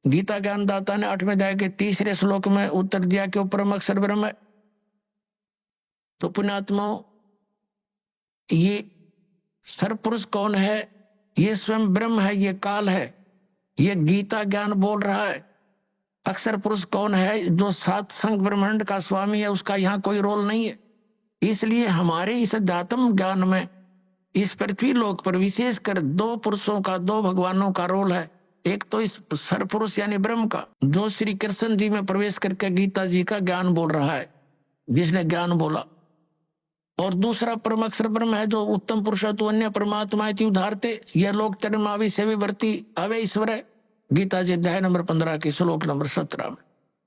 गीता ज्ञानदाता ने 8वें अध्याय के 3रे श्लोक में उत्तर दिया कि वो परम अक्षर ब्रह्म है। तो पुण्यात्माओं ये सरपुरुष कौन है? ये स्वयं ब्रह्म है, ये काल है, ये गीता ज्ञान बोल रहा है। अक्षर पुरुष कौन है? जो 7 संग ब्रह्मांड का स्वामी है, उसका यहाँ कोई रोल नहीं है। इसलिए हमारे इस अध्यात्म ज्ञान में इस पृथ्वी लोक पर विशेषकर 2 पुरुषों का, 2 भगवानों का रोल है। एक तो इस सरपुरुष यानी ब्रह्म का, जो श्री कृष्ण जी में प्रवेश करके गीता जी का ज्ञान बोल रहा है, जिसने ज्ञान बोला। और दूसरा परम अक्षर ब्रह्म है, जो उत्तम पुरुषत्व अन्य परमात्मा इति उदाहरते यह लोक चरमावि से विवर्ती अवे ईश्वर है। गीता जी अध्याय नंबर 15 के श्लोक नंबर 17 में।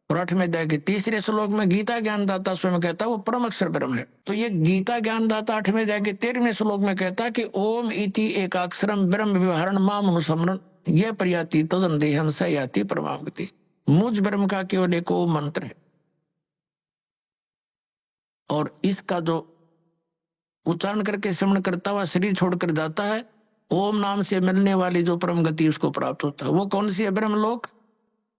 और 8वें अध्याय के 3रे श्लोक में गीता ज्ञानदाता स्वयं कहता है वो परम अक्षर ब्रह्म है। तो ये गीता ज्ञानदाता 8वें अध्याय के 13वें श्लोक में कहता है कि ओम इति एकाक्षरम ब्रह्म व्यवहारण माम अनुस्मरण ये प्रयाति तजन देहम स याति परमागति। मुझ ब्रह्म का केवल एक ओम मंत्र है, और इसका जो उच्चारण करके श्रवण करता हुआ शरीर छोड़कर जाता है, ओम नाम से मिलने वाली जो परम गति उसको प्राप्त होता है। वो कौन सी है? ब्रह्मलोक।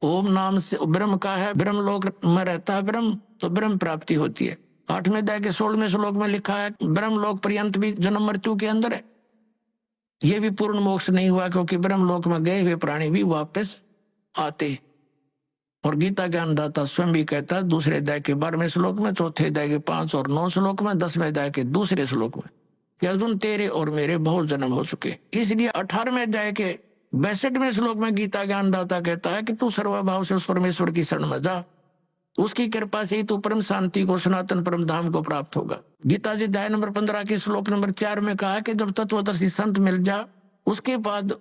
ओम नाम से ब्रह्म का है, ब्रह्मलोक में रहता है ब्रह्म, तो ब्रह्म प्राप्ति होती है। 8वें अध्याय के 16वें श्लोक में लिखा है ब्रह्मलोक पर्यंत भी जन्म मृत्यु के अंदर है। ये भी पूर्ण मोक्ष नहीं हुआ, क्योंकि ब्रह्मलोक में गए हुए प्राणी भी वापस आते हैं। और गीता ज्ञानदाता स्वयं भी कहता है 2रे अध्याय के 12वें श्लोक में, 4थे अध्याय के 5 और 9 श्लोक में, 10वें अध्याय के 2रे श्लोक में कि अर्जुन तेरे और मेरे बहुत जन्म हो चुके। इसलिए 18वें अध्याय के 62वें श्लोक में गीता ज्ञानदाता कहता है कि तू सर्वभाव से उस परमेश्वर की शरण में जा, उसकी कृपा से ही तू परम शांति को, सनातन परम धाम को प्राप्त होगा। गीता जी अध्याय नंबर 15 के श्लोक नंबर 4 में कहा कि जब तत्वदर्शी संत मिल जा, उसके बाद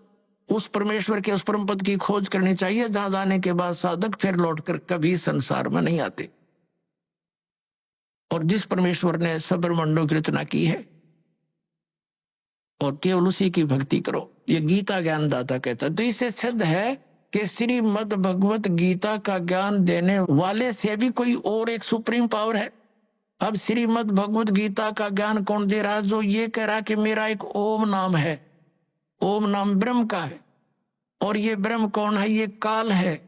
उस परमेश्वर के उस परम पद की खोज करनी चाहिए, जहां जाने के बाद साधक फिर लौटकर कभी संसार में नहीं आते। और जिस परमेश्वर ने सब ब्रह्मांडों की रचना की है, और केवल उसी की भक्ति करो, ये गीता ज्ञानदाता कहता है। तो इससे सिद्ध है कि श्रीमद् भगवत गीता का ज्ञान देने वाले से भी कोई और एक सुप्रीम पावर है। अब श्रीमद् भगवत गीता का ज्ञान कौन दे रहा है? जो ये कह रहा कि मेरा एक ओम नाम है, ओम नाम ब्रह्म का है, और ये ब्रह्म कौन है? ये काल है।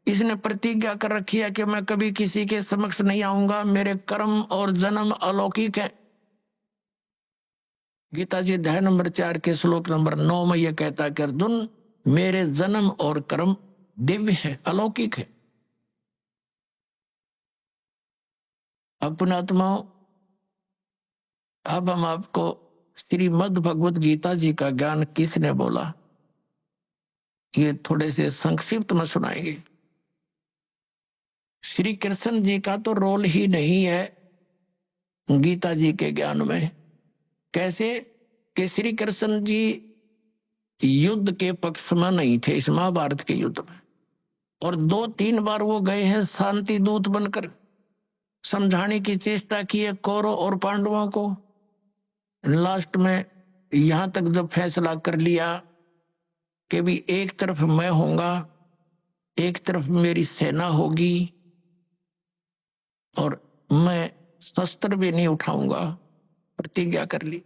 इसने प्रतिज्ञा कर रखी है कि मैं कभी किसी के समक्ष नहीं आऊंगा, मेरे कर्म और जन्म अलौकिक है। गीता जी अध्याय नंबर 4 के श्लोक नंबर 9 में यह कहता है कि अर्जुन मेरे जन्म और कर्म दिव्य है, अलौकिक है। पुण्यात्माओं, अब हम आपको श्रीमद् भगवत गीता जी का ज्ञान किसने बोला ये थोड़े से संक्षिप्त में सुनाएंगे। श्री कृष्ण जी का तो रोल ही नहीं है गीता जी के ज्ञान में। कैसे कि श्री कृष्ण जी युद्ध के पक्ष में नहीं थे इस महाभारत के युद्ध में, और 2-3 बार वो गए हैं शांति दूत बनकर, समझाने की चेष्टा की है कौरव और पांडवों को। लास्ट में यहां तक जब फैसला कर लिया कि भी एक तरफ मैं होऊंगा, एक तरफ मेरी सेना होगी, और मैं शस्त्र भी नहीं उठाऊंगा, प्रतिज्ञा कर ली।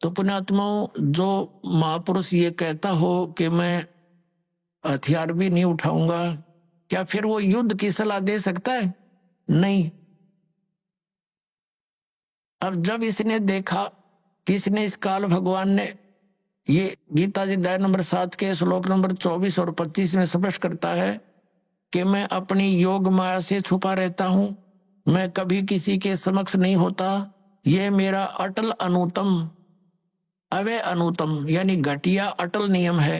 तो पुण्यात्माओं, जो महापुरुष ये कहता हो कि मैं हथियार भी नहीं उठाऊंगा, क्या फिर वो युद्ध की सलाह दे सकता है? नहीं। अब जब इसने देखा कि इसने इस काल भगवान ने, ये गीता जी अध्याय नंबर 7 के श्लोक नंबर 24 और 25 में स्पष्ट करता है कि मैं अपनी योग माया से छुपा रहता हूं, मैं कभी किसी के समक्ष नहीं होता, ये मेरा अटल अनुतम अवय अनुतम यानी घटिया अटल नियम है।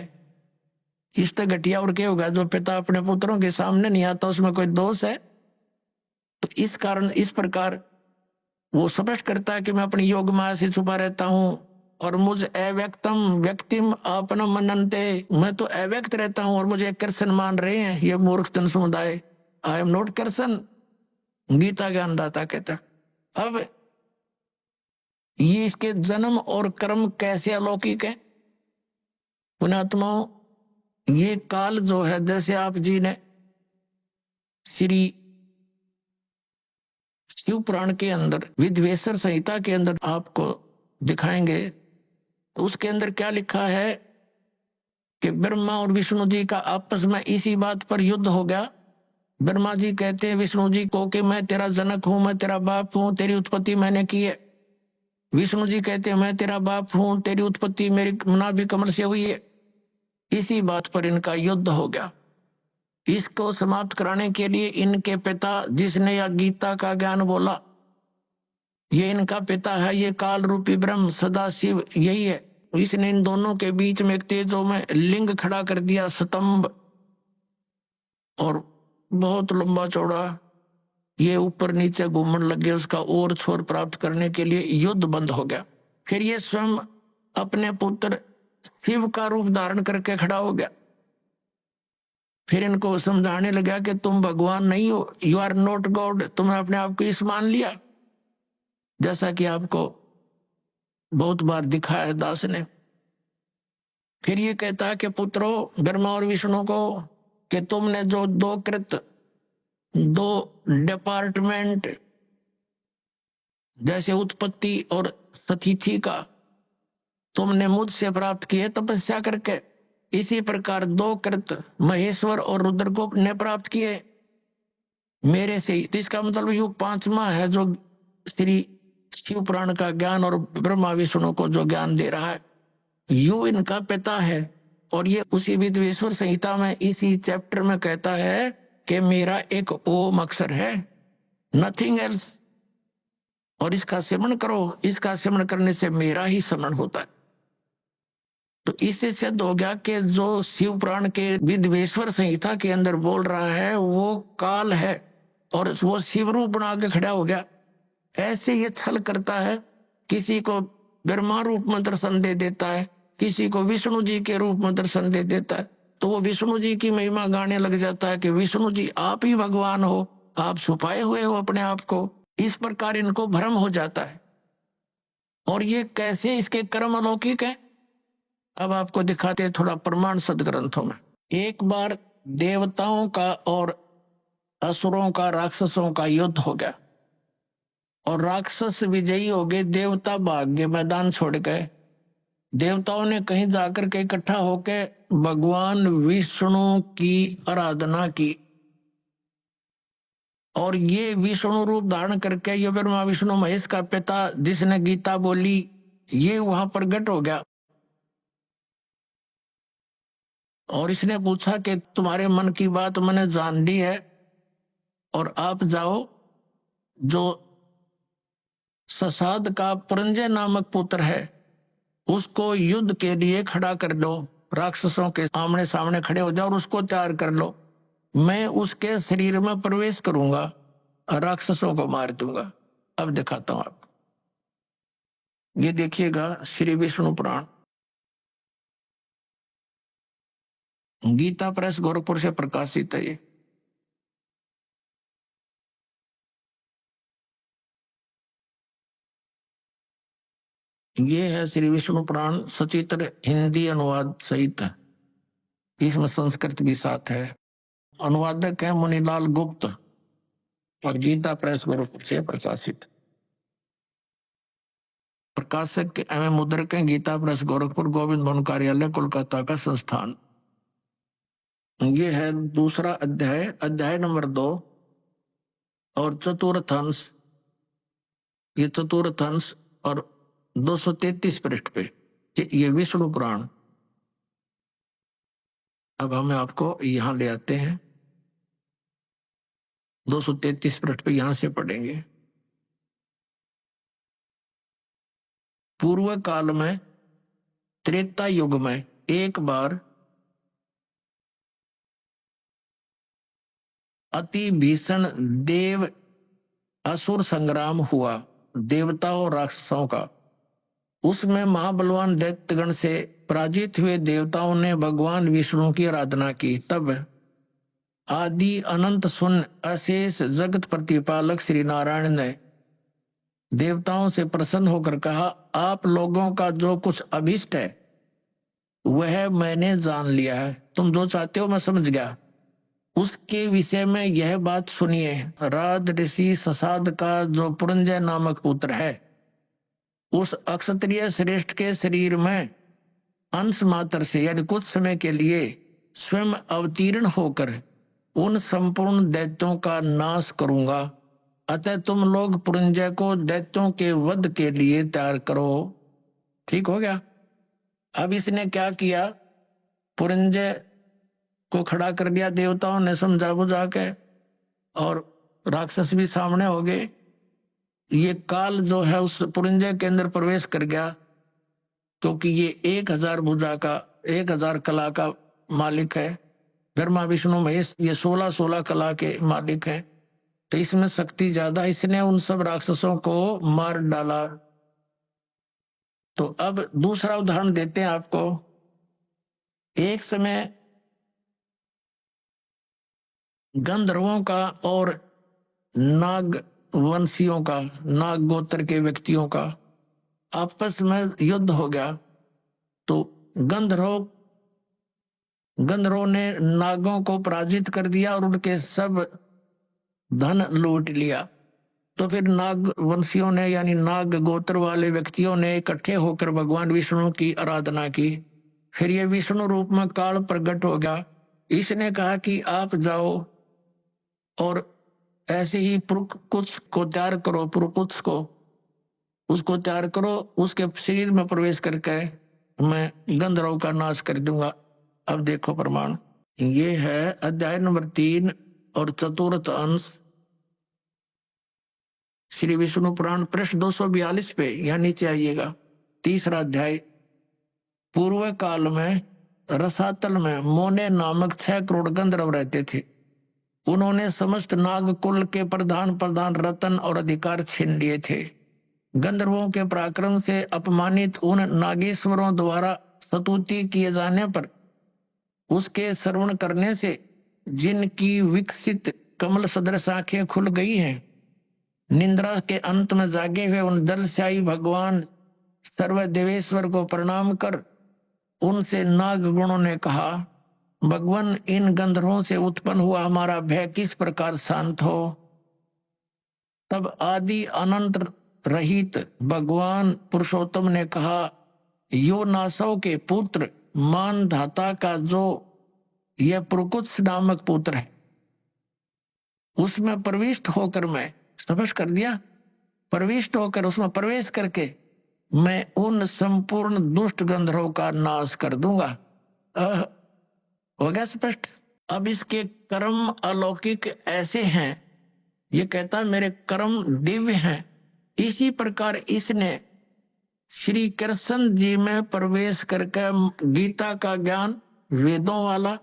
इस तरह घटिया और क्या होगा, जो पिता अपने पुत्रों के सामने नहीं आता उसमें कोई दोष है? तो इस कारण इस प्रकार वो स्पष्ट करता है कि मैं अपनी योग माया से छुपा रहता हूं, और मुझ अव्यक्तम व्यक्तिम आपन मनन्ते, मैं तो अव्यक्त रहता हूं और मुझे कृष्ण मान रहे हैं ये मूर्ख जन समुदाय। I am not Krishna, Gita ज्ञानदाता कहता। अब ये इसके जन्म और कर्म कैसे अलौकिक है पुण्यात्माओं। ये काल जो है, जैसे आप जी ने श्री शिव पुराण के अंदर विद्वेश्वर संहिता के अंदर आपको दिखाएंगे, तो उसके अंदर क्या लिखा है कि ब्रह्मा और विष्णु जी का आपस में इसी बात पर युद्ध हो गया। ब्रह्मा जी कहते हैं विष्णु जी को कि मैं तेरा जनक हूं, मैं तेरा बाप हूं, तेरी उत्पत्ति मैंने की है। विष्णु जी कहते हैं मैं तेरा बाप हूं, तेरी उत्पत्ति मेरी नाभि कमल से हुई है। इसी बात पर इनका युद्ध हो गया। इसको समाप्त कराने के लिए इनके पिता, जिसने यह गीता का ज्ञान बोला, ये इनका पिता है, ये काल रूपी ब्रह्म सदा शिव यही है। इसने इन दोनों के बीच में एक तेजो में लिंग खड़ा कर दिया, स्तंभ, और बहुत लंबा चौड़ा, ये ऊपर नीचे घूमने लगे। उसका और छोर प्राप्त करने के लिए युद्ध बंद हो गया। फिर ये स्वयं अपने पुत्र शिव का रूप धारण करके खड़ा हो गया। फिर इनको समझाने लगा कि तुम भगवान नहीं हो, यू आर नॉट गॉड, तुमने अपने आप को इस मान लिया, जैसा कि आपको बहुत बार दिखाया है दास ने। फिर ये कहता है कि पुत्रों, ब्रह्मा और विष्णु को, कि तुमने जो दो डिपार्टमेंट जैसे उत्पत्ति और स्थिति का तुमने मुझसे प्राप्त किए तपस्या करके, इसी प्रकार 2 कृत महेश्वर और रुद्र को ने प्राप्त किए मेरे से ही। तो इसका मतलब यू 5वां है जो श्री शिव पुराण का ज्ञान और ब्रह्मा विष्णु को जो ज्ञान दे रहा है, यू इनका पिता है। और ये उसी विद्वेश्वर संहिता में इसी चैप्टर में कहता है कि मेरा एक ओम अक्षर है, नथिंग एल्स, और इसका सेवन करो, इसका सेवन करने से मेरा ही स्मरण होता है। तो इससे सिद्ध हो गया कि जो शिव पुराण के विद्वेश्वर संहिता के अंदर बोल रहा है वो काल है, और वो शिव रूप बना के खड़ा हो गया। ऐसे ये छल करता है, किसी को ब्रह्मा रूप में दर्शन दे देता है, किसी को विष्णु जी के रूप में दर्शन दे देता है, तो वो विष्णु जी की महिमा गाने लग जाता है कि विष्णु जी आप ही भगवान हो, आप छुपाए हुए हो अपने आप को। इस प्रकार इनको भ्रम हो जाता है। और ये कैसे इसके कर्म अलौकिक है, अब आपको दिखाते हैं थोड़ा प्रमाण सदग्रंथों में। एक बार देवताओं का और असुरों का, राक्षसों का युद्ध हो गया, और राक्षस विजयी हो गए, देवता भाग गए, मैदान छोड़ गए। देवताओं ने कहीं जाकर के इकट्ठा होकर भगवान विष्णु की आराधना की, और ये विष्णु रूप धारण करके, ये ब्रह्मा विष्णु महेश का पिता जिसने गीता बोली, ये वहां प्रकट हो गया। और इसने पूछा कि तुम्हारे मन की बात मैंने जान ली है, और आप जाओ, जो ससाद का पुरंजय नामक पुत्र है उसको युद्ध के लिए खड़ा कर दो, राक्षसों के आमने सामने खड़े हो जाओ और उसको तैयार कर लो। मैं उसके शरीर में प्रवेश करूंगा और राक्षसों को मार दूंगा। अब दिखाता हूं आपको, ये देखिएगा श्री विष्णु पुराण, गीता प्रेस गोरखपुर से प्रकाशित है। ये है श्री विष्णु पुराण, सचित्र हिंदी अनुवाद सहित है, इसमें संस्कृत भी साथ है। अनुवादक है मुनीलाल गुप्त और गीता प्रेस गोरखपुर से प्रकाशित। प्रकाशक एवं मुद्रक है गीता प्रेस गोरखपुर, गोविंद भवन कार्यालय कोलकाता का संस्थान। ये है दूसरा अध्याय, अध्याय नंबर 2 और चतुर्थ अंश। ये चतुर्थ अंश और 233 पृष्ठ पे ये विष्णु पुराण। अब हमें आपको यहां ले आते हैं, 233 पृष्ठ पे यहां से पढ़ेंगे। पूर्व काल में त्रेता युग में एक बार अति भीषण देव असुर संग्राम हुआ, देवताओं और राक्षसों का। उसमें महाबलवान दैत्यगण से पराजित हुए देवताओं ने भगवान विष्णु की आराधना की। तब आदि अनंत शून्य अशेष जगत प्रतिपालक श्री नारायण ने देवताओं से प्रसन्न होकर कहा, आप लोगों का जो कुछ अभिष्ट है वह मैंने जान लिया है। तुम जो चाहते हो मैं समझ गया। उसके विषय में यह बात सुनिए। राज ऋषि ससाद का जो पुरंजय नामक पुत्र है, उस अक्षत्रिय श्रेष्ठ के शरीर में अंश मात्र से यानी कुछ समय के लिए स्वयं अवतीर्ण होकर उन संपूर्ण दैत्यों का नाश करूंगा। अतः तुम लोग पुरंजय को दैत्यों के वध के लिए तैयार करो। ठीक हो गया। अब इसने क्या किया, पुरंजय को खड़ा कर दिया, देवताओं ने समझा बुझा के, और राक्षस भी सामने हो गए। ये काल जो है उस पुरंजय के अंदर प्रवेश कर गया, क्योंकि ये 1000 भुजा का 1000 कला का मालिक है। ब्रह्मा विष्णु महेश ये 16 कला के मालिक हैं, तो इसमें शक्ति ज्यादा, इसने उन सब राक्षसों को मार डाला। तो अब दूसरा उदाहरण देते हैं आपको। एक समय गंधर्वों का और नाग वंशियों का, नाग गोत्र के व्यक्तियों का आपस में युद्ध हो गया। तो गंधर्वों ने नागों को पराजित कर दिया और उनके सब धन लूट लिया। तो फिर नाग वंशियों ने यानी नाग गोत्र वाले व्यक्तियों ने इकट्ठे होकर भगवान विष्णु की आराधना की। फिर ये विष्णु रूप में काल प्रकट हो गया। इसने कहा कि आप जाओ और ऐसे ही पुरुकुत्स को तैयार करो, पुरुकुत्स को उसको तैयार करो, उसके शरीर में प्रवेश करके मैं गंधर्व का नाश कर दूंगा। अब देखो प्रमाण, ये है अध्याय नंबर 3 और चतुर्थ अंश श्री विष्णु पुराण, पृष्ठ 242 पे, यहाँ नीचे आइएगा। तीसरा अध्याय। पूर्व काल में रसातल में मोने नामक 6 करोड़ गंधर्व रहते थे। उन्होंने समस्त नाग कुल के प्रधान रतन और अधिकार छीन लिए थे। गंधर्वों के पराक्रम से अपमानित उन नागेश्वरों द्वारा स्तुति किए जाने पर उसके श्रवण करने से जिनकी विकसित कमल सदृश आंखें खुल गई हैं, निंद्रा के अंत में जागे हुए उन दलशाही भगवान सर्वदेवेश्वर को प्रणाम कर उनसे नाग गुणों ने कहा, भगवान इन गंधर्वों से उत्पन्न हुआ हमारा भय किस प्रकार शांत हो। तब आदि अनंत रहित भगवान पुरुषोत्तम ने कहा, यो नासव के पुत्र मान धाता का जो यह पुरुकुत्स नामक पुत्र है, उसमें प्रविष्ट होकर मैं स्पष्ट कर दिया, प्रविष्ट होकर उसमें प्रवेश करके मैं उन संपूर्ण दुष्ट गंधर्वों का नाश कर दूंगा। हो गया स्पष्ट। अब इसके कर्म अलौकिक ऐसे हैं ये कहता मेरे कर्म दिव्य हैं। इसी प्रकार इसने श्री कृष्ण जी में प्रवेश करके गीता का ज्ञान वेदों वाला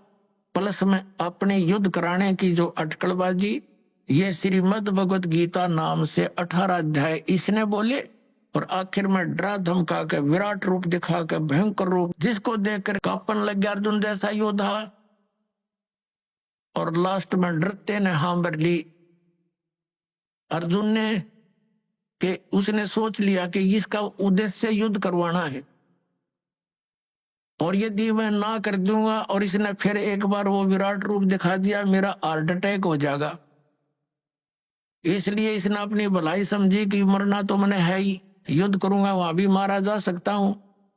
प्लस में अपने युद्ध कराने की जो अटकलबाजी, ये श्रीमद् भगवत गीता नाम से 18 अध्याय इसने बोले और आखिर में डरा धमका के विराट रूप दिखा के भयंकर रूप जिसको देखकर कांपन लग गया अर्जुन जैसा योद्धा, और लास्ट में डरते ने हां भर ली अर्जुन ने कि उसने सोच लिया कि इसका उद्देश्य युद्ध करवाना है और यदि मैं ना कर दूंगा और इसने फिर एक बार वो विराट रूप दिखा दिया मेरा हार्ट अटैक हो जाएगा, इसलिए इसने अपनी भलाई समझी कि मरना तो मैंने है ही, युद्ध करूंगा वहां भी मारा जा सकता हूं,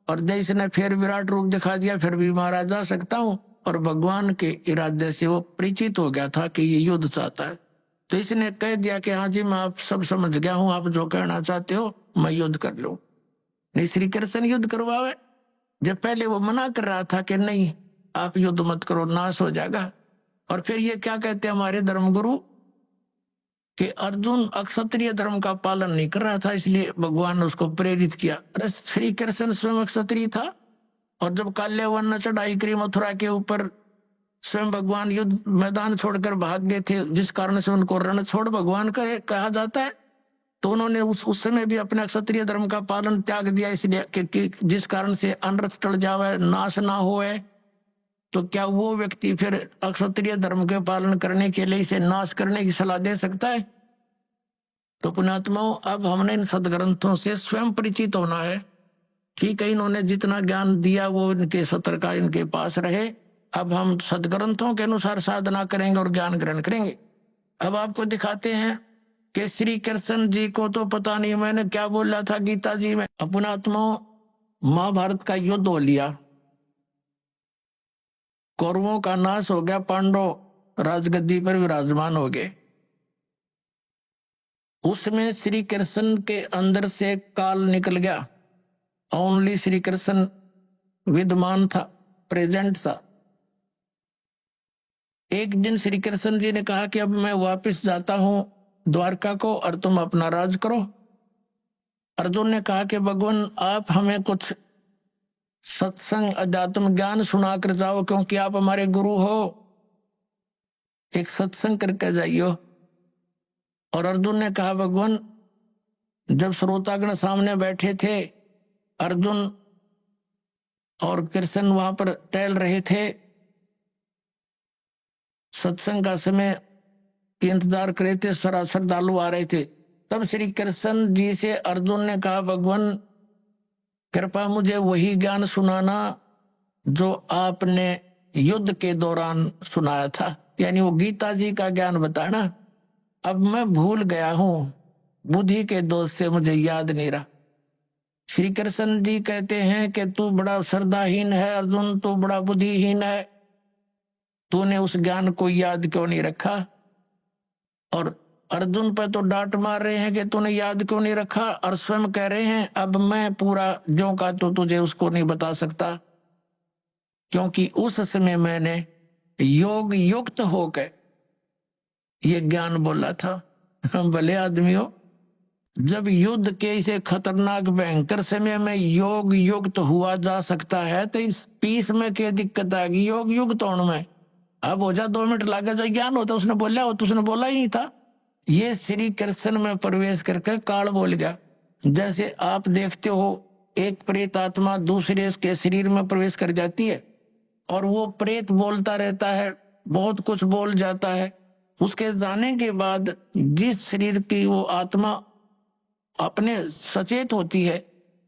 और जब इसने फिर विराट रूप दिखा दिया फिर भी मारा जा सकता हूं, और भगवान के इरादे से वो परिचित हो गया था कि ये युद्ध चाहता है। तो इसने कह दिया कि हाँ जी मैं आप सब समझ गया हूं, आप जो कहना चाहते हो मैं युद्ध कर लूं। नहीं, श्री कृष्ण युद्ध करवावे, जब पहले वो मना कर रहा था कि नहीं आप युद्ध मत करो नाश हो जाएगा। और फिर ये क्या कहते हैं हमारे धर्मगुरु कि अर्जुन अक्षत्रिय धर्म का पालन नहीं कर रहा था इसलिए भगवान ने उसको प्रेरित किया। अरे श्री कृष्ण स्वयं क्षत्रिय था, और जब काल्यवन ने चढ़ाई करी मथुरा के ऊपर स्वयं भगवान युद्ध मैदान छोड़कर भाग गए थे, जिस कारण से उनको रण छोड़ भगवान का कहा जाता है। तो उन्होंने उस समय भी अपने क्षत्रिय धर्म का पालन त्याग दिया इसलिए कि जिस कारण से अनर्थ टल जावे नाश ना होए। तो क्या वो व्यक्ति फिर अक्षत्रिय धर्म के पालन करने के लिए इसे नाश करने की सलाह दे सकता है? तो पुण्यात्माओं अब हमने इन सदग्रंथों से स्वयं परिचित होना है। ठीक है, इन्होंने जितना ज्ञान दिया वो इनके सत्र का इनके पास रहे। अब हम सदग्रंथों के अनुसार साधना करेंगे और ज्ञान ग्रहण करेंगे। अब आपको दिखाते हैं कि श्री कृष्ण जी को तो पता नहीं मैंने क्या बोला था गीता जी में। पुण्यात्माओं महाभारत का युद्ध हो लिया, कौरवों का नाश हो गया, पांडव राजगद्दी पर विराजमान हो गए। उसमें श्री कृष्ण के अंदर से काल निकल गया, ओनली श्री कृष्ण विद्यमान था, प्रेजेंट था। एक दिन श्री कृष्ण जी ने कहा कि अब मैं वापस जाता हूं द्वारका को और तुम अपना राज करो। अर्जुन ने कहा कि भगवान आप हमें कुछ सत्संग अध्यात्म ज्ञान सुना कर जाओ, क्योंकि आप हमारे गुरु हो, एक सत्संग करके जाइयो। और अर्जुन ने कहा भगवान जब श्रोतागण सामने बैठे थे, अर्जुन और कृष्ण वहां पर टहल रहे थे, सत्संग का समय के इंतजार करे थे, श्रद्धालु आ रहे थे, तब श्री कृष्ण जी से अर्जुन ने कहा भगवान कृपा मुझे वही ज्ञान सुनाना जो आपने युद्ध के दौरान सुनाया था, यानी वो गीता जी का ज्ञान बताना। अब मैं भूल गया हूं, बुद्धि के दोष से मुझे याद नहीं रहा। श्री कृष्ण जी कहते हैं कि तू बड़ा श्रद्धाहीन है अर्जुन, तू बड़ा बुद्धिहीन है, तूने उस ज्ञान को याद क्यों नहीं रखा? और अर्जुन पर तो डांट मार रहे हैं कि तूने याद क्यों नहीं रखा, और स्वयं कह रहे हैं अब मैं पूरा जो का तो तुझे उसको नहीं बता सकता, क्योंकि उस समय मैंने योग युक्त होकर ये ज्ञान बोला था। भले आदमियों, जब युद्ध के इसे खतरनाक भयंकर समय में योग युक्त हुआ जा सकता है तो इस पीस में क्या दिक्कत आ गई योग युक्त होने में? अब हो जा 2 मिनट लगे जो ज्ञान होता उसने बोला हो, तो उसने बोला ही नहीं था। ये श्री कृष्ण में प्रवेश करके काल बोल गया। जैसे आप देखते हो एक प्रेत आत्मा दूसरे के शरीर में प्रवेश कर जाती है और वो प्रेत बोलता रहता है, बहुत कुछ बोल जाता है। उसके जाने के बाद जिस शरीर की वो आत्मा अपने सचेत होती है,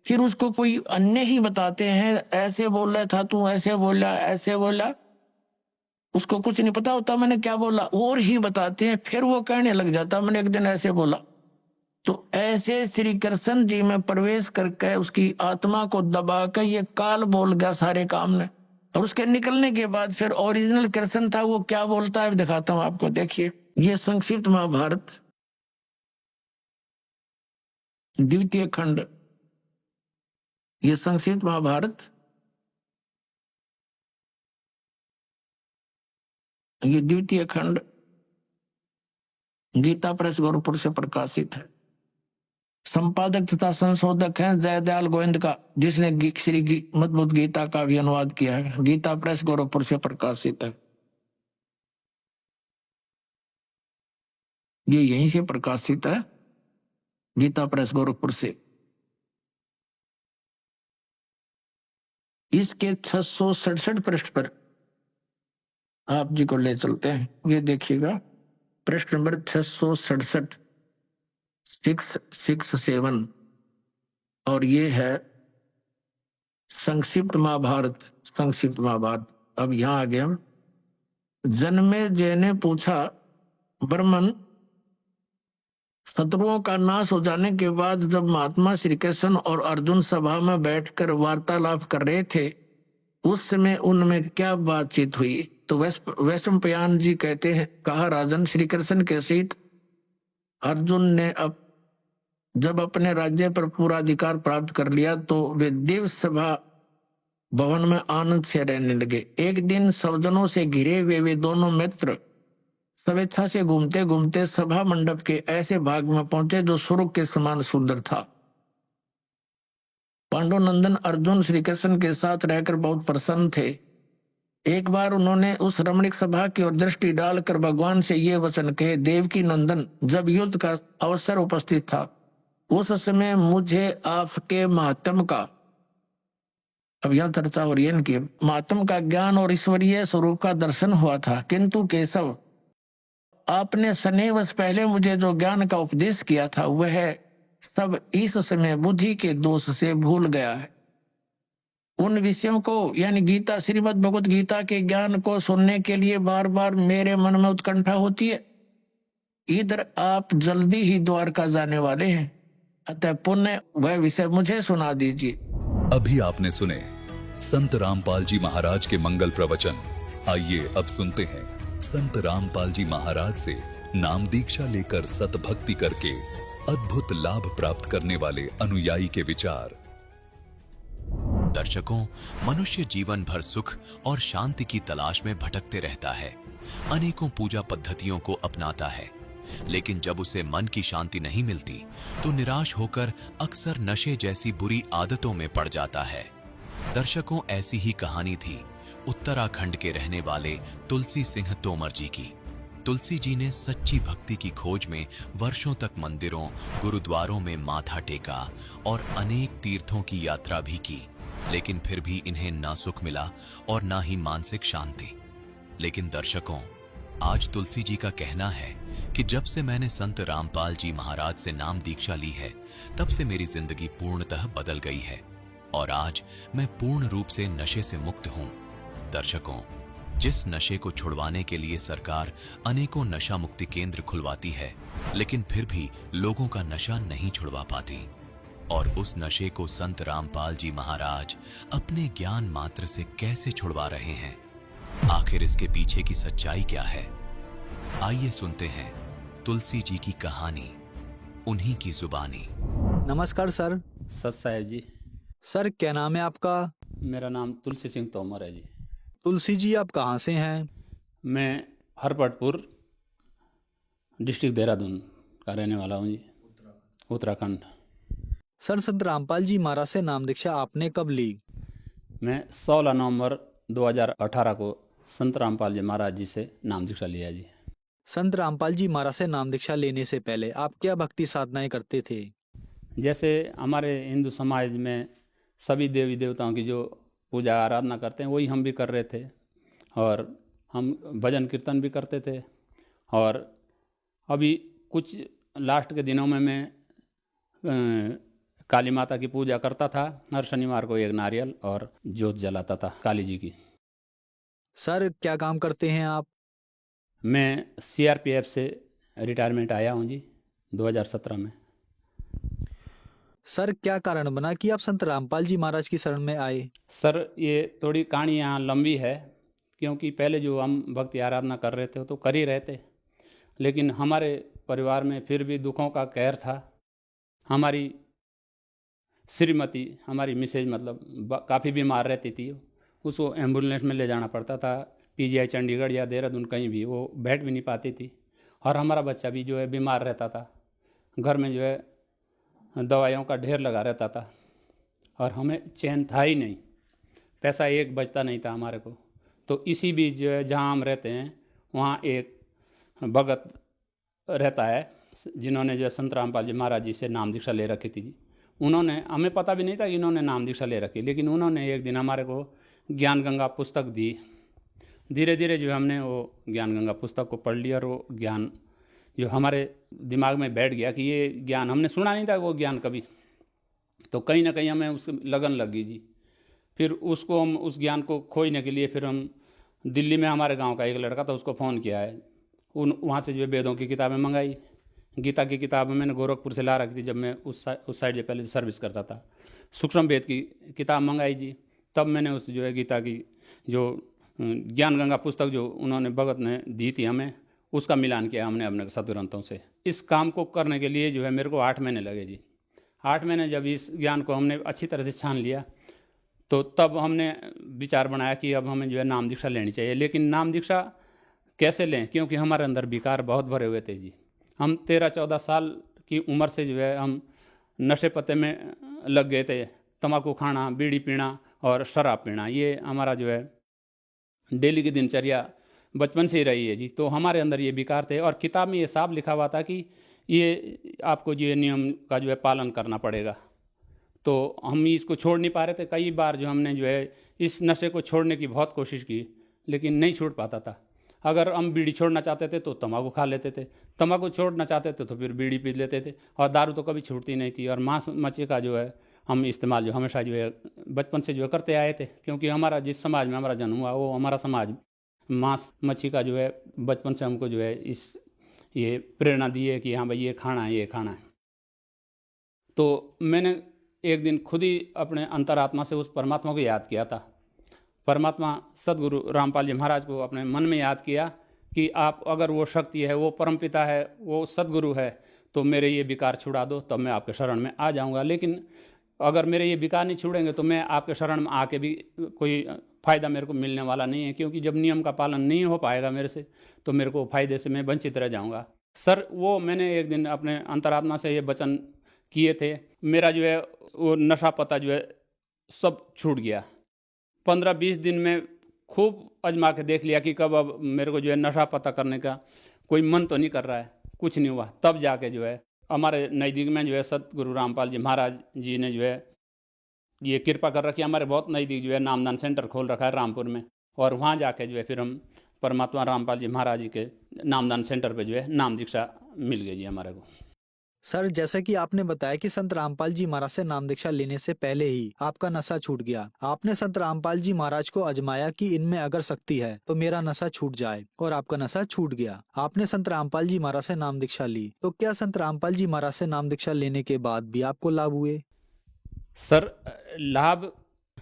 फिर उसको कोई अन्य ही बताते हैं, ऐसे बोल रहा था तू, ऐसे बोला, ऐसे बोला। उसको कुछ नहीं पता होता मैंने क्या बोला, और ही बताते हैं, फिर वो कहने लग जाता मैंने एक दिन ऐसे बोला। तो ऐसे श्री कृष्ण जी में प्रवेश करके उसकी आत्मा को दबा कर ये काल बोल गया सारे काम ने, और उसके निकलने के बाद फिर ओरिजिनल कृष्ण था वो क्या बोलता है दिखाता हूं आपको। देखिए ये संक्षिप्त महाभारत द्वितीय खंड, ये संक्षिप्त महाभारत, ये द्वितीय खंड, गीता प्रेस गोरखपुर से प्रकाशित है। संपादक तथा संशोधक हैं जयदयाल गोविंद का, जिसने मद्भुत गीता का भी अनुवाद किया है। गीता प्रेस गोरखपुर से प्रकाशित है। ये यहीं से प्रकाशित है, गीता प्रेस गोरखपुर से। इसके 667 पृष्ठ पर आप जी को ले चलते हैं। ये देखिएगा, पृष्ठ नंबर 667, 667, और ये है संक्षिप्त महाभारत। संक्षिप्त महाभारत। अब यहां आ गए हम। जन्मेजय ने पूछा, ब्रह्मन, शत्रुओं का नाश हो जाने के बाद जब महात्मा श्री कृष्ण और अर्जुन सभा में बैठकर वार्तालाप कर रहे थे, उस समय उनमें क्या बातचीत हुई? तो वैशंपायन जी कहते हैं, कहा राजन, श्री कृष्ण के सहित अर्जुन ने जब अपने राज्य पर पूरा अधिकार प्राप्त कर लिया तो वे दिव्य सभा भवन में आनंद से रहने लगे। एक दिन सज्जनों से घिरे हुए वे दोनों मित्र स्वेच्छा से घूमते घूमते सभा मंडप के ऐसे भाग में पहुंचे जो स्वर्ग के समान सुंदर था। पांडुनंदन अर्जुन श्री कृष्ण के साथ रहकर बहुत प्रसन्न थे। एक बार उन्होंने उस रमणीक सभा की ओर दृष्टि डालकर भगवान से ये वचन कहे, देवकी नंदन, जब युद्ध का अवसर उपस्थित था उस समय मुझे आपके महात्म का, अब यह चर्चा हो रही है इनकी, महात्म का ज्ञान और ईश्वरीय स्वरूप का दर्शन हुआ था, किंतु केशव, आपने स्नेहवश पहले मुझे जो ज्ञान का उपदेश किया था वह सब इस समय बुद्धि के दोष से भूल गया है। उन विषयों को यानी गीता, श्रीमद् भगवत गीता के ज्ञान को सुनने के लिए बार बार मेरे मन में उत्कंठा होती है। इधर आप जल्दी ही द्वारका जाने वाले हैं, अतः पुण्य वह विषय मुझे सुना दीजिए। अभी आपने सुने संत रामपाल जी महाराज के मंगल प्रवचन। आइए अब सुनते हैं संत रामपाल जी महाराज से नाम दीक्षा लेकर सतभक्ति करके अद्भुत लाभ प्राप्त करने वाले अनुयायी के विचार। दर्शकों, मनुष्य जीवन भर सुख और शांति की तलाश में भटकते रहता है, अनेकों पूजा पद्धतियों को अपनाता है, लेकिन जब उसे मन की शांति नहीं मिलती तो निराश होकर अक्सर नशे जैसी बुरी आदतों में पड़ जाता है। दर्शकों, ऐसी ही कहानी थी उत्तराखंड के रहने वाले तुलसी सिंह तोमर जी की। तुलसी जी ने सच्ची भक्ति की खोज में वर्षों तक मंदिरों, गुरुद्वारों में माथा टेका और अनेक तीर्थों की यात्रा भी की, लेकिन फिर भी इन्हें ना सुख मिला और ना ही मानसिक शांति। लेकिन दर्शकों, आज तुलसी जी का कहना है कि जब से मैंने संत रामपाल जी महाराज से नाम दीक्षा ली है, तब से मेरी जिंदगी पूर्णतः बदल गई है और आज मैं पूर्ण रूप से नशे से मुक्त हूं। दर्शकों, जिस नशे को छुड़वाने के लिए सरकार अनेकों नशा मुक्ति केंद्र खुलवाती है, लेकिन फिर भी लोगों का नशा नहीं छुड़वा पाती, और उस नशे को संत रामपाल जी महाराज अपने ज्ञान मात्र से कैसे छुड़वा रहे हैं, आखिर इसके पीछे की सच्चाई क्या है? आइए सुनते हैं तुलसी जी की कहानी, उन्हीं की जुबानी। नमस्कार सर। सत साहेब जी। सर, क्या नाम है आपका? मेरा नाम तुलसी सिंह तोमर है जी। तुलसी जी, आप कहाँ से हैं? मैं हरपटपुर डिस्ट्रिक्ट देहरादून का रहने वाला हूँ जी, उत्तराखंड। सर, संत रामपाल जी महाराज से नाम दीक्षा आपने कब ली? मैं 16 नवंबर 2018 को संत रामपाल जी महाराज जी से नाम दीक्षा लिया जी। संत रामपाल जी महाराज से नाम दीक्षा लेने से पहले आप क्या भक्ति साधनाएं करते थे? जैसे हमारे हिंदू समाज में सभी देवी देवताओं की जो पूजा आराधना करते हैं वही हम भी कर रहे थे, और हम भजन कीर्तन भी करते थे। और अभी कुछ लास्ट के दिनों में मैं काली माता की पूजा करता था। हर शनिवार को एक नारियल और जोत जलाता था काली जी की। सर, क्या काम करते हैं आप? मैं CRPF से रिटायरमेंट आया हूँ जी 2017 में। सर, क्या कारण बना कि आप संत रामपाल जी महाराज की शरण में आए? सर, ये थोड़ी कहानी यहाँ लंबी है, क्योंकि पहले जो हम भक्ति आराधना कर रहे थे तो कर ही रहे थे, लेकिन हमारे परिवार में फिर भी दुखों का कहर था। हमारी श्रीमती, हमारी मिसेज मतलब काफ़ी बीमार रहती थी, उसको एम्बुलेंस में ले जाना पड़ता था, PGI चंडीगढ़ या देहरादून कहीं भी, वो बैठ भी नहीं पाती थी। और हमारा बच्चा भी जो है बीमार रहता था, घर में जो है दवाइयों का ढेर लगा रहता था और हमें चैन था ही नहीं, पैसा एक बचता नहीं था हमारे को। तो इसी बीच जो है जहाँ हम रहते हैं वहाँ एक भगत रहता है जिन्होंने जो है संत रामपाल जी महाराज जी से नाम दीक्षा ले रखी थी जी। उन्होंने, हमें पता भी नहीं था कि इन्होंने नाम दीक्षा ले रखी, लेकिन उन्होंने एक दिन हमारे को ज्ञान गंगा पुस्तक दी। धीरे धीरे जो हमने वो ज्ञान गंगा पुस्तक को पढ़ लिया और वो ज्ञान जो हमारे दिमाग में बैठ गया कि ये ज्ञान हमने सुना नहीं था वो ज्ञान कभी, तो कहीं ना कहीं हमें उस लगन लग गई जी। फिर उसको हम उस ज्ञान को खोजने के लिए फिर हम दिल्ली में हमारे गांव का एक लड़का था उसको फ़ोन किया है, वहाँ से जो है वेदों की किताबें मंगाई। गीता की किताब मैंने गोरखपुर से ला रखी थी जब मैं उस साइड से पहले सर्विस करता था। सूक्ष्म वेद की किताब मंगाई जी, तब मैंने उस जो है गीता की जो ज्ञान गंगा पुस्तक जो उन्होंने भगत ने दी थी हमें, उसका मिलान किया हमने अपने सदग्रंथों से। इस काम को करने के लिए जो है मेरे को 8 महीने लगे जी। 8 महीने जब इस ज्ञान को हमने अच्छी तरह से छान लिया तो तब हमने विचार बनाया कि अब हमें जो है नाम दीक्षा लेनी चाहिए। लेकिन नाम दीक्षा कैसे लें, क्योंकि हमारे अंदर विकार बहुत भरे हुए थे जी। हम 13-14 साल की उम्र से जो है हम नशे पत्ते में लग गए थे। तंबाकू खाना, बीड़ी पीना और शराब पीना, ये हमारा जो है डेली की दिनचर्या बचपन से ही रही है जी। तो हमारे अंदर ये विकार थे और किताब में ये साफ लिखा हुआ था कि ये आपको जो नियम का जो है पालन करना पड़ेगा। तो हम इसको छोड़ नहीं पा रहे थे। कई बार जो हमने जो है इस नशे को छोड़ने की बहुत कोशिश की, लेकिन नहीं छूट पाता था। अगर हम बीड़ी छोड़ना चाहते थे तो तंबाकू खा लेते थे, तंबाकू छोड़ना चाहते थे तो फिर बीड़ी पी लेते थे, और दारू तो कभी छूटती नहीं थी। और मांस मच्छी का जो है हम इस्तेमाल जो हमेशा जो है बचपन से जो करते आए थे, क्योंकि हमारा जिस समाज में हमारा जन्म हुआ वो हमारा समाज मांस मच्छी का जो है बचपन से हमको जो है ये प्रेरणा दी है कि हाँ भाई ये खाना है, ये खाना है। तो मैंने एक दिन खुद ही अपने अंतरात्मा से उस परमात्मा को याद किया था। परमात्मा सदगुरु रामपाल जी महाराज को अपने मन में याद किया कि आप अगर वो शक्ति है, वो परमपिता है, वो सदगुरु है, तो मेरे ये विकार छुड़ा दो, तब मैं आपके शरण में आ जाऊंगा। लेकिन अगर मेरे ये विकार नहीं छूटेंगे तो मैं आपके शरण में आके भी कोई फ़ायदा मेरे को मिलने वाला नहीं है, क्योंकि जब नियम का पालन नहीं हो पाएगा मेरे से तो मेरे को फ़ायदे से मैं वंचित रह जाऊँगा। सर वो मैंने एक दिन अपने अंतरात्मा से ये वचन किए थे। मेरा जो है वो नशा पता जो है सब छूट गया। 15-20 दिन में खूब आजमा के देख लिया कि कब अब मेरे को जो है नशा पता करने का कोई मन तो नहीं कर रहा है, कुछ नहीं हुआ। तब जाके जो है हमारे नज़दीक में जो है सतगुरु रामपाल जी महाराज जी ने जो है ये कृपा कर रखी, हमारे बहुत नज़दीक जो है नामदान सेंटर खोल रखा है रामपुर में, और वहाँ जाके जो है फिर हम परमात्मा रामपाल जी महाराज जी के नामदान सेंटर पे जो है नाम दीक्षा मिल गई जी हमारे को। सर, जैसा कि आपने बताया कि संत रामपाल जी महाराज से नाम दीक्षा लेने से पहले ही आपका नशा छूट गया। आपने संत रामपाल जी महाराज को आजमाया कि इनमें अगर शक्ति है तो मेरा नशा छूट जाए, और आपका नशा छूट गया। आपने संत रामपाल जी महाराज से नाम दीक्षा ली, तो क्या संत रामपाल जी महाराज से नाम दीक्षा लेने के बाद भी आपको लाभ हुए? सर, लाभ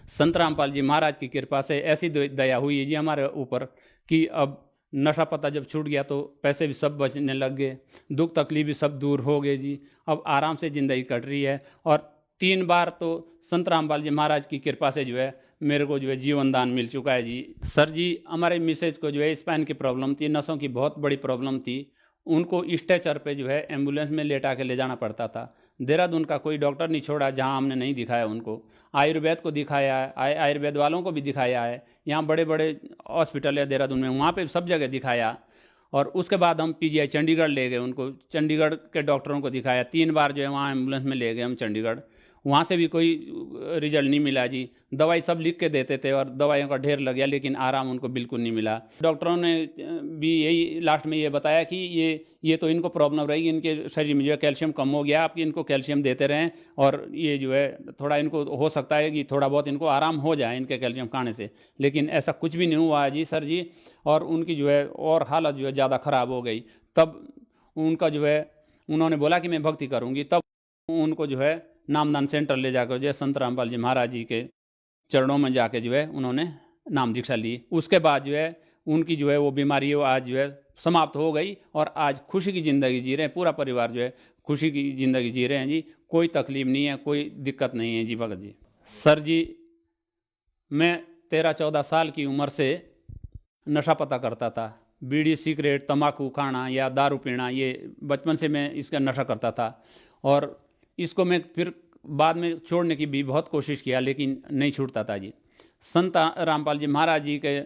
संत रामपाल जी महाराज की कृपा से ऐसी दया हुई है जी हमारे ऊपर कि अब नशा पता जब छूट गया तो पैसे भी सब बचने लग गए, दुख तकलीफ भी सब दूर हो गए जी। अब आराम से ज़िंदगी कट रही है। और 3 बार तो संत रामपाल जी महाराज की कृपा से जो है मेरे को जो है जीवन दान मिल चुका है जी। सर जी, हमारे मिसेज को जो है स्पाइन की प्रॉब्लम थी, नसों की बहुत बड़ी प्रॉब्लम थी। उनको स्ट्रेचर पे जो है एम्बुलेंस में लेटा के ले जाना पड़ता था। देहरादून का कोई डॉक्टर नहीं छोड़ा जहां हमने नहीं दिखाया उनको। आयुर्वेद को दिखाया है, आयुर्वेद वालों को भी दिखाया है, यहाँ बड़े बड़े हॉस्पिटल है देहरादून में, वहाँ पे सब जगह दिखाया। और उसके बाद हम पीजीआई चंडीगढ़ ले गए उनको, चंडीगढ़ के डॉक्टरों को दिखाया। 3 बार जो है वहाँ एम्बुलेंस में ले गए हम चंडीगढ़, वहाँ से भी कोई रिजल्ट नहीं मिला जी। दवाई सब लिख के देते थे और दवाइयों का ढेर लग गया, लेकिन आराम उनको बिल्कुल नहीं मिला। डॉक्टरों ने भी यही लास्ट में ये बताया कि ये तो इनको प्रॉब्लम रहेगी, इनके शरीर में जो है कैल्शियम कम हो गया, आप इनको कैल्शियम देते रहें और ये जो है थोड़ा इनको हो सकता है कि थोड़ा बहुत इनको आराम हो जाए इनके कैल्शियम खाने से। लेकिन ऐसा कुछ भी नहीं हुआ है जी सर जी। और उनकी जो है और हालत जो है ज़्यादा ख़राब हो गई। तब उनका जो है उन्होंने बोला कि मैं भक्ति करूँगी, तब उनको जो है नामदान सेंटर ले जाकर जो है संत रामपाल जी महाराज जी के चरणों में जाके जो है उन्होंने नाम दीक्षा ली। उसके बाद जो है उनकी जो है वो बीमारी वो आज जो है समाप्त हो गई और आज खुशी की ज़िंदगी जी रहे हैं। पूरा परिवार जो है खुशी की ज़िंदगी जी रहे हैं जी। कोई तकलीफ नहीं है, कोई दिक्कत नहीं है जी भगत जी। सर जी, मैं 13-14 साल की उम्र से नशा पता करता था, बीड़ी सिगरेट तंबाकू खाना या दारू पीना, ये बचपन से मैं इसका नशा करता था और इसको मैं फिर बाद में छोड़ने की भी बहुत कोशिश किया लेकिन नहीं छूटता था जी। संत रामपाल जी महाराज जी के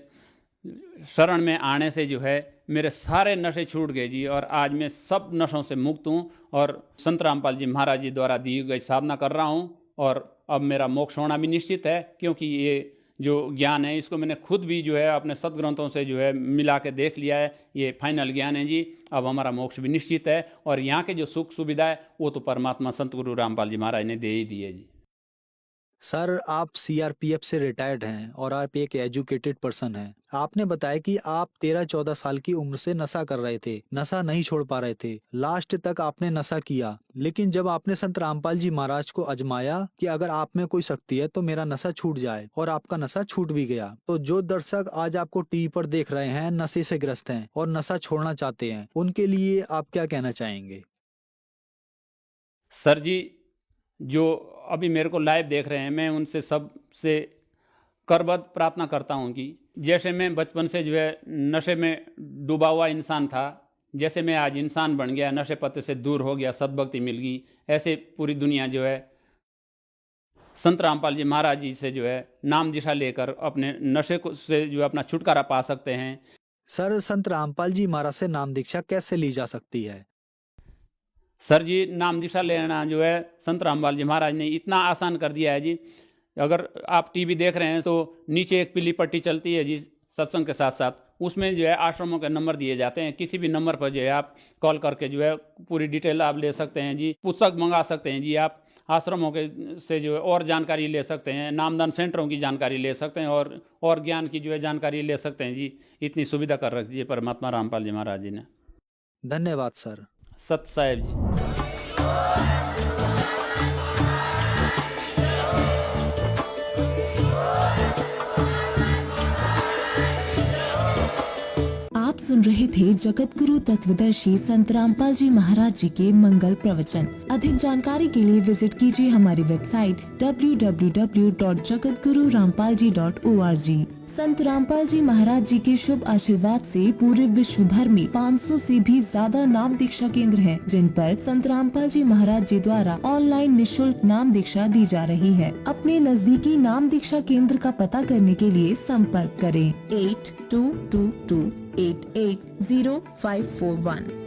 शरण में आने से जो है मेरे सारे नशे छूट गए जी और आज मैं सब नशों से मुक्त हूँ और संत रामपाल जी महाराज जी द्वारा दी गई साधना कर रहा हूँ और अब मेरा मोक्ष होना भी निश्चित है, क्योंकि ये जो ज्ञान है इसको मैंने खुद भी जो है अपने सदग्रंथों से जो है मिला के देख लिया है। ये फाइनल ज्ञान है जी। अब हमारा मोक्ष भी निश्चित है और यहाँ के जो सुख सुविधा है वो तो परमात्मा संत गुरु रामपाल जी महाराज ने दे ही दी है जी। सर, आप सीआरपीएफ से रिटायर्ड हैं और आप एक एजुकेटेड पर्सन हैं। आपने बताया कि आप 13-14 साल की उम्र से नशा कर रहे थे, नशा नहीं छोड़ पा रहे थे, लास्ट तक आपने नशा किया। लेकिन जब आपने संत रामपाल जी महाराज को आजमाया कि अगर आप में कोई शक्ति है तो मेरा नशा छूट जाए, और आपका नशा छूट भी गया। तो जो दर्शक आज आपको टीवी पर देख रहे हैं, नशे से ग्रस्त हैं और नशा छोड़ना चाहते हैं, उनके लिए आप क्या कहना चाहेंगे? सर जी, जो अभी मेरे को लाइव देख रहे हैं, मैं उनसे सबसे करबद्ध प्रार्थना करता हूं कि जैसे मैं बचपन से जो है नशे में डूबा हुआ इंसान था, जैसे मैं आज इंसान बन गया, नशे पत्ते से दूर हो गया, सद्भक्ति मिल गई, ऐसे पूरी दुनिया जो है संत रामपाल जी महाराज जी से जो है नाम दिशा लेकर अपने नशे को से जो है अपना छुटकारा पा सकते हैं। सर, संत रामपाल जी महाराज से नाम दीक्षा कैसे ली जा सकती है? सर जी, नाम दीक्षा लेना जो है संत रामपाल जी महाराज ने इतना आसान कर दिया है जी। अगर आप टीवी देख रहे हैं तो नीचे एक पीली पट्टी चलती है जी सत्संग के साथ साथ, उसमें जो है आश्रमों के नंबर दिए जाते हैं। किसी भी नंबर पर जो है आप कॉल करके जो है पूरी डिटेल आप ले सकते हैं जी। पुस्तक मंगा सकते हैं जी, आप आश्रमों के से जो है और जानकारी ले सकते हैं, नामदान सेंटरों की जानकारी ले सकते हैं और ज्ञान की जो है जानकारी ले सकते हैं जी। इतनी सुविधा कर रखी है परमात्मा रामपाल जी महाराज जी ने। धन्यवाद सर। सत साहेब जी। आप सुन रहे थे जगत गुरु तत्वदर्शी संत रामपाल जी महाराज जी के मंगल प्रवचन। अधिक जानकारी के लिए विजिट कीजिए हमारी वेबसाइट www.jagatgururampalji.org। संत रामपाल जी महाराज जी के शुभ आशीर्वाद से पूरे विश्व भर में 500 से भी ज्यादा नाम दीक्षा केंद्र हैं, जिन पर संत रामपाल जी महाराज जी द्वारा ऑनलाइन निशुल्क नाम दीक्षा दी जा रही है। अपने नजदीकी नाम दीक्षा केंद्र का पता करने के लिए संपर्क करें 8222880541।